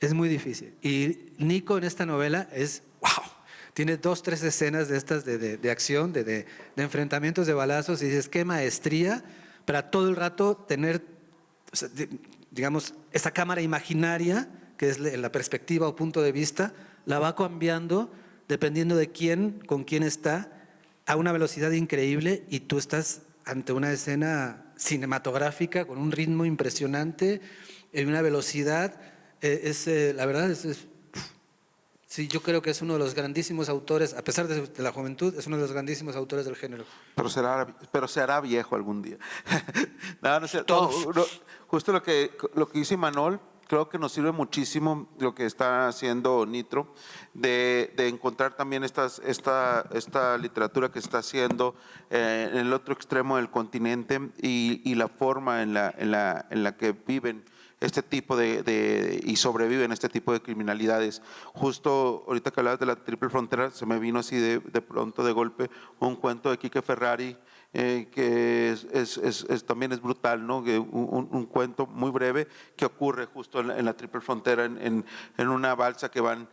Es muy difícil. Y Nico en esta novela es, wow, tiene 2, 3 escenas de estas de acción, de enfrentamientos de balazos, y dices, qué maestría para todo el rato tener, o sea, digamos, esa cámara imaginaria, que es la perspectiva o punto de vista, la va cambiando dependiendo de con quién está, a una velocidad increíble, y tú estás ante una escena cinematográfica con un ritmo impresionante, en una velocidad, la verdad Sí, yo creo que es uno de los grandísimos autores, a pesar de la juventud, es uno de los grandísimos autores del género. Pero se hará viejo algún día. No, no sé, no, Todos. justo lo que dice Imanol, creo que nos sirve muchísimo lo que está haciendo Nitro, de encontrar también esta literatura que está haciendo en el otro extremo del continente y la forma en la que viven este tipo y sobreviven este tipo de criminalidades. Justo ahorita que hablabas de la triple frontera, se me vino así de pronto de golpe un cuento de Quique Ferrari, que también es brutal, ¿no? Un cuento muy breve que ocurre justo en la triple frontera, en una balsa que van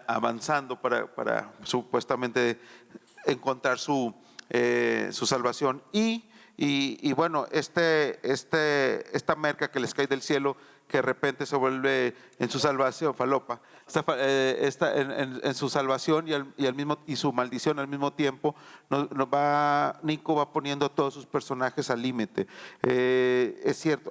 avanzando para supuestamente encontrar su salvación. Y bueno, esta merca que les cae del cielo, que de repente se vuelve en su salvación, falopa, en su salvación y su maldición al mismo tiempo, Nico va poniendo a todos sus personajes al límite. Es cierto,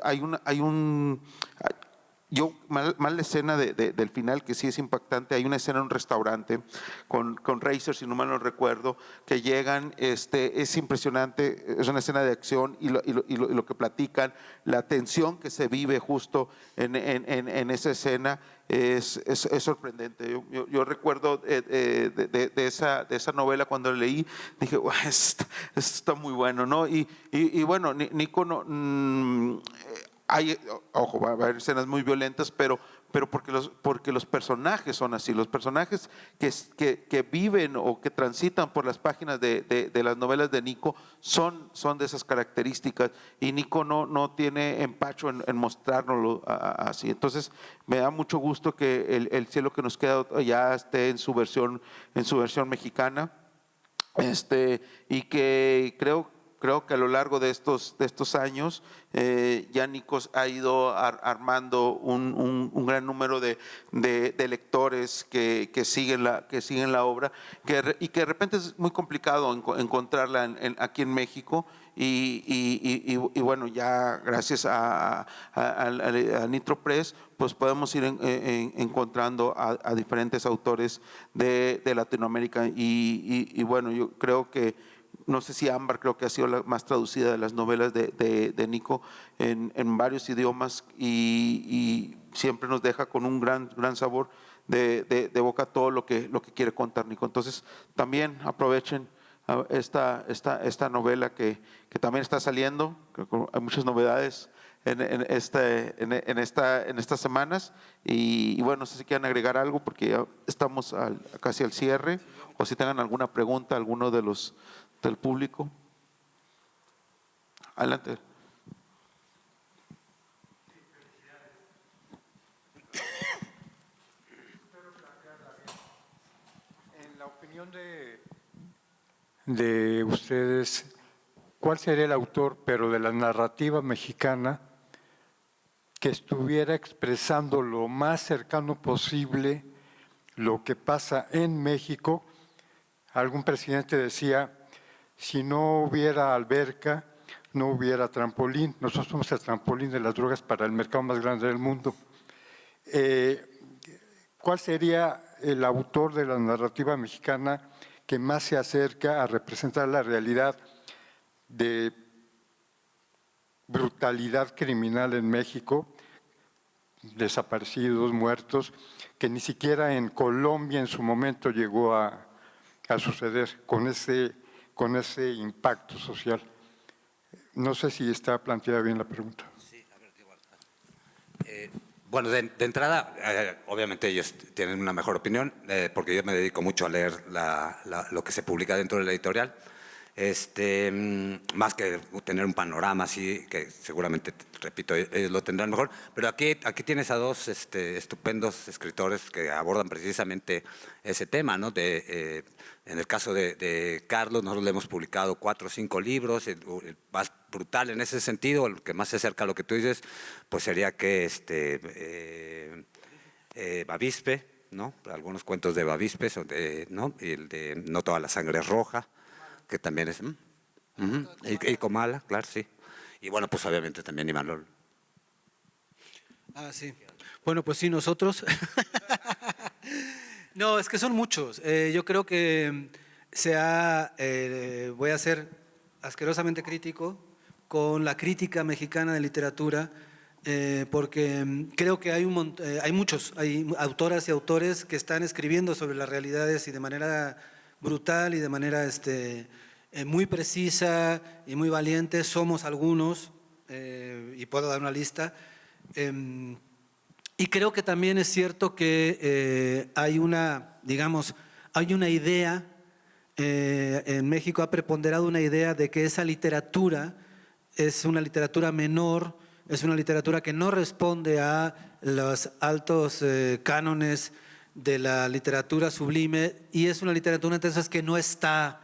mal la escena del final, que sí es impactante. Hay una escena en un restaurante con Razer, si no mal no recuerdo, que llegan, es impresionante, es una escena de acción y lo que platican, la tensión que se vive justo en esa escena es sorprendente. Yo recuerdo de esa novela cuando la leí, dije, esto está muy bueno, ¿no? Y bueno, Nico no... ojo, va a haber escenas muy violentas, pero porque los personajes son así, los personajes que viven o que transitan por las páginas de las novelas de Nico son de esas características, y Nico no tiene empacho en mostrárnoslo así. Entonces me da mucho gusto que el cielo que nos queda ya esté en su versión mexicana, y que creo que a lo largo de estos años ya Nikos ha ido armando un gran número de lectores que siguen la obra, y que de repente es muy complicado encontrarla aquí en México. Y bueno, ya gracias a Nitro Press, pues podemos ir encontrando a diferentes autores de Latinoamérica. Y bueno, yo creo que, no sé si Ámbar, creo que ha sido la más traducida de las novelas de Nico en varios idiomas, y siempre nos deja con un gran sabor de boca todo lo que quiere contar Nico. Entonces también aprovechen esta novela que también está saliendo. Creo que hay muchas novedades en estas semanas, y bueno, no sé si quieren agregar algo porque ya estamos casi al cierre, o si tengan alguna pregunta, alguno del público. Adelante. En la opinión de ustedes, ¿cuál sería el autor, pero de la narrativa mexicana, que estuviera expresando lo más cercano posible lo que pasa en México? Algún presidente decía, si no hubiera alberca, no hubiera trampolín. Nosotros somos el trampolín de las drogas para el mercado más grande del mundo. ¿Cuál sería el autor de la narrativa mexicana que más se acerca a representar la realidad de brutalidad criminal en México, desaparecidos, muertos, que ni siquiera en Colombia en su momento llegó a suceder con ese impacto social? No sé si está planteada bien la pregunta. Sí, a ver, igual. Bueno, de entrada, obviamente ellos tienen una mejor opinión, porque yo me dedico mucho a leer lo que se publica dentro de la editorial. Más que tener un panorama así, que seguramente, repito, ellos lo tendrán mejor, pero aquí tienes a dos estupendos escritores que abordan precisamente ese tema, ¿no? En el caso de Carlos, nosotros le hemos publicado 4 o 5 libros, el más brutal en ese sentido, el que más se acerca a lo que tú dices, pues sería que Bavispe, ¿no? Algunos cuentos de Bavispe, ¿no? Y el de No toda la sangre es roja, que también es... y Comala, claro, sí. Y bueno, pues obviamente también Imanol. Ah, sí. Bueno, pues sí, nosotros No, es que son muchos. Yo creo que voy a ser asquerosamente crítico con la crítica mexicana de literatura, porque creo que hay autoras y autores que están escribiendo sobre las realidades y de manera brutal y de manera muy precisa y muy valiente. Somos algunos, y puedo dar una lista. Y creo que también es cierto que hay una idea, en México ha preponderado una idea de que esa literatura es una literatura menor, es una literatura que no responde a los altos cánones de la literatura sublime, y es una literatura entonces que no está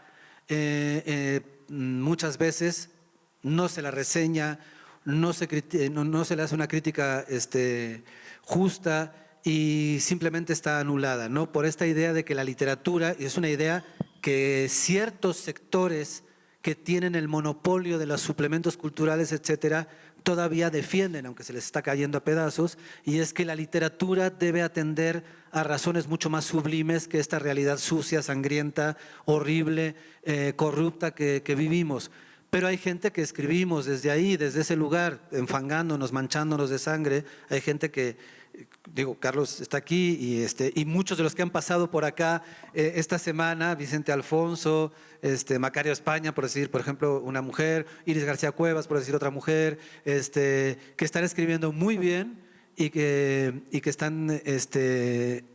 muchas veces, no se la reseña, no se le hace una crítica justa, y simplemente está anulada, ¿no? Por esta idea de que la literatura, y es una idea que ciertos sectores que tienen el monopolio de los suplementos culturales, etcétera, todavía defienden, aunque se les está cayendo a pedazos, y es que la literatura debe atender a razones mucho más sublimes que esta realidad sucia, sangrienta, horrible, corrupta que vivimos. Pero hay gente que escribimos desde ahí, desde ese lugar, enfangándonos, manchándonos de sangre. Hay gente que, digo, Carlos está aquí y muchos de los que han pasado por acá esta semana, Vicente Alfonso, Macario España, por decir, por ejemplo, una mujer, Iris García Cuevas, por decir otra mujer, que están escribiendo muy bien y que están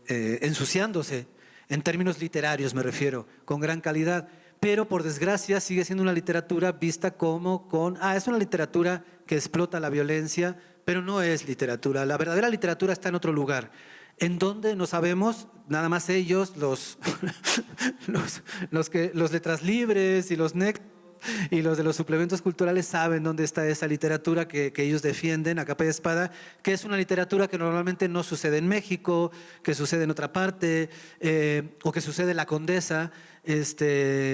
ensuciándose, en términos literarios me refiero, con gran calidad. Pero por desgracia sigue siendo una literatura vista como es una literatura que explota la violencia, pero no es literatura. La verdadera literatura está en otro lugar. ¿En dónde? No sabemos, nada más ellos, los letras libres y los NEC y los de los suplementos culturales saben dónde está esa literatura que ellos defienden a capa y espada, que es una literatura que normalmente no sucede en México, que sucede en otra parte, o que sucede en La Condesa,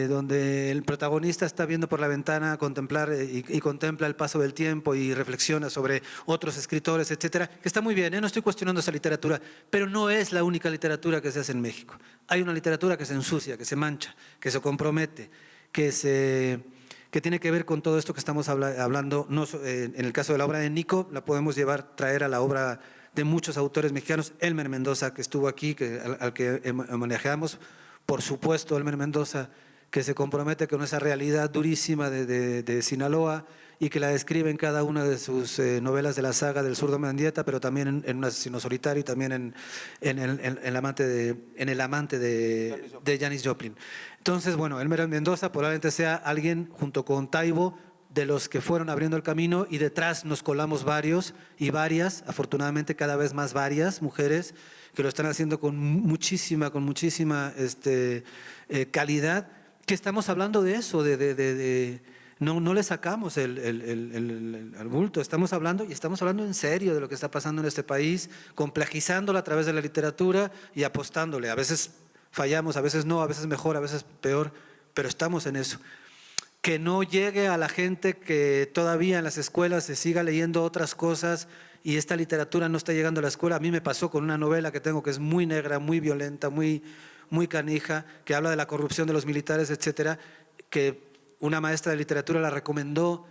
donde el protagonista está viendo por la ventana a contemplar y contempla el paso del tiempo y reflexiona sobre otros escritores, etcétera, que está muy bien, no estoy cuestionando esa literatura, pero no es la única literatura que se hace en México. Hay una literatura que se ensucia, que se mancha, que se compromete, que tiene que ver con todo esto que estamos hablando. En el caso de la obra de Nico, la podemos traer a la obra de muchos autores mexicanos. Elmer Mendoza, que estuvo aquí, al que homenajeamos, por supuesto, Elmer Mendoza, que se compromete con esa realidad durísima de Sinaloa y que la describe en cada una de sus novelas de la saga del Zurdo Mendieta, pero también en Un asesino solitario y también en El amante de Janis Joplin. Entonces, bueno, Elmer Mendoza probablemente sea alguien, junto con Taibo, de los que fueron abriendo el camino, y detrás nos colamos varios y varias, afortunadamente cada vez más varias mujeres, que lo están haciendo con muchísima calidad, que estamos hablando de eso, no le sacamos el bulto, estamos hablando en serio de lo que está pasando en este país, complejizándolo a través de la literatura y apostándole. A veces fallamos, a veces no, a veces mejor, a veces peor, pero estamos en eso. Que no llegue a la gente que todavía en las escuelas se siga leyendo otras cosas y esta literatura no está llegando a la escuela. A mí me pasó con una novela que tengo que es muy negra, muy violenta, muy canija, que habla de la corrupción de los militares, etcétera, que una maestra de literatura la recomendó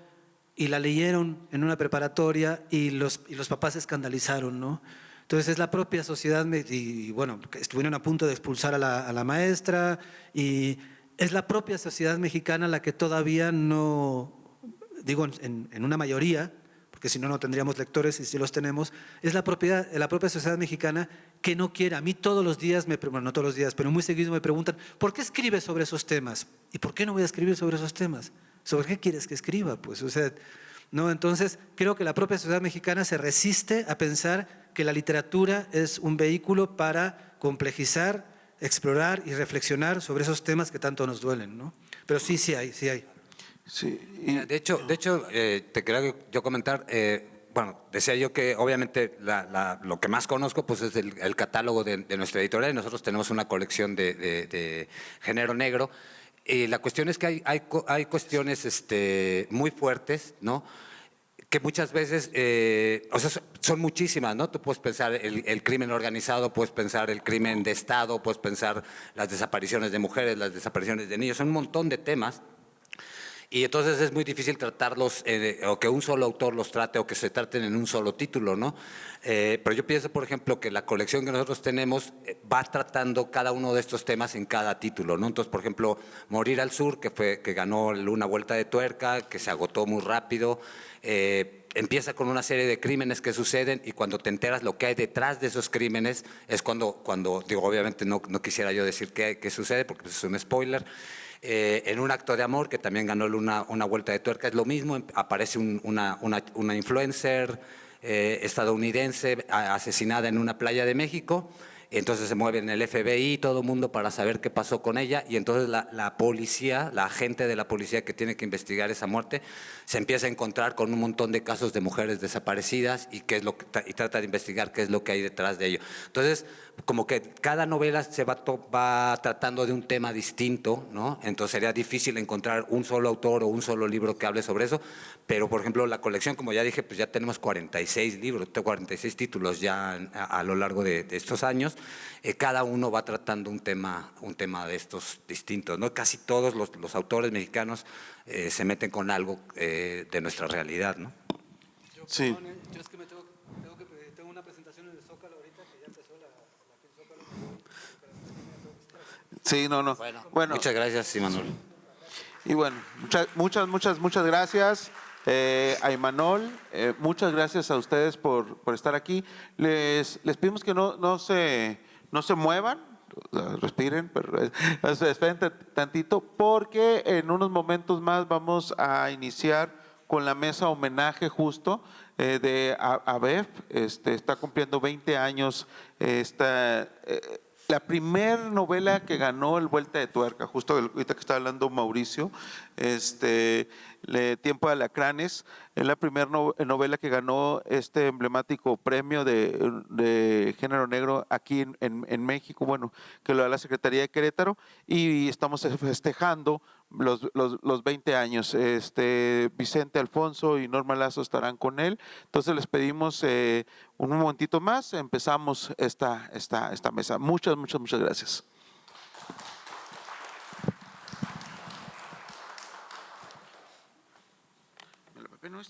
y la leyeron en una preparatoria y los papás se escandalizaron, ¿no? Entonces es la propia sociedad, y bueno, estuvieron a punto de expulsar a la maestra, y es la propia sociedad mexicana la que todavía no, digo en una mayoría, porque si no, no tendríamos lectores, y si los tenemos, es la propia sociedad mexicana que no quiere. A mí todos los días, bueno, no todos los días, pero muy seguido me preguntan, ¿por qué escribes sobre esos temas? ¿Y por qué no voy a escribir sobre esos temas? ¿Sobre qué quieres que escriba? Pues, o sea, ¿no? Entonces, creo que la propia sociedad mexicana se resiste a pensar que la literatura es un vehículo para complejizar, explorar y reflexionar sobre esos temas que tanto nos duelen, ¿no? Pero sí hay. Sí, De hecho, te quería yo comentar, bueno, decía yo que obviamente lo que más conozco pues es el catálogo de nuestra editorial, y nosotros tenemos una colección de género negro. Y la cuestión es que hay cuestiones muy fuertes, ¿no?, que muchas veces, o sea, son muchísimas, ¿no? Tú puedes pensar el crimen organizado, puedes pensar el crimen de Estado, puedes pensar las desapariciones de mujeres, las desapariciones de niños, son un montón de temas. Y entonces es muy difícil tratarlos, o que un solo autor los trate, o que se traten en un solo título, ¿no? Pero yo pienso, por ejemplo, que la colección que nosotros tenemos va tratando cada uno de estos temas en cada título, ¿no? Entonces, por ejemplo, Morir al Sur, que ganó una vuelta de tuerca, que se agotó muy rápido, empieza con una serie de crímenes que suceden, y cuando te enteras lo que hay detrás de esos crímenes es cuando digo, obviamente no quisiera yo decir qué sucede, porque es un spoiler. En Un acto de amor, que también ganó una vuelta de tuerca, es lo mismo, aparece una influencer estadounidense asesinada en una playa de México. Entonces se mueve en el FBI, todo el mundo para saber qué pasó con ella, y entonces la policía, la agente de la policía que tiene que investigar esa muerte, se empieza a encontrar con un montón de casos de mujeres desaparecidas y trata de investigar qué es lo que hay detrás de ello. Entonces, como que cada novela se va tratando de un tema distinto, ¿no? Entonces sería difícil encontrar un solo autor o un solo libro que hable sobre eso, pero por ejemplo la colección, como ya dije, pues ya tenemos 46 libros, 46 títulos ya a lo largo de estos años. Cada uno va tratando un tema de estos distintos, ¿no? Casi todos los autores mexicanos se meten con algo de nuestra realidad, ¿no? Sí. Yo es que tengo una presentación en el Zócalo ahorita, que ya empezó la Zócalo. Sí, no. Bueno, Muchas gracias, Imanol. y bueno, muchas gracias a Imanol. Muchas gracias a ustedes por estar aquí. Les pedimos que no se muevan, respiren, pero se esperen tantito, porque en unos momentos más vamos a iniciar con la mesa homenaje justo de ABEF. Está cumpliendo 20 años la primer novela que ganó el Vuelta de Tuerca, justo ahorita que está hablando Mauricio, Tiempo de Alacranes, es la primera novela que ganó este emblemático premio de género negro aquí en México, bueno, que lo da la Secretaría de Querétaro, y estamos festejando los 20 años. Vicente Alfonso y Norma Lazo estarán con él, entonces les pedimos un momentito más, empezamos esta mesa. Muchas gracias. ¿El papel no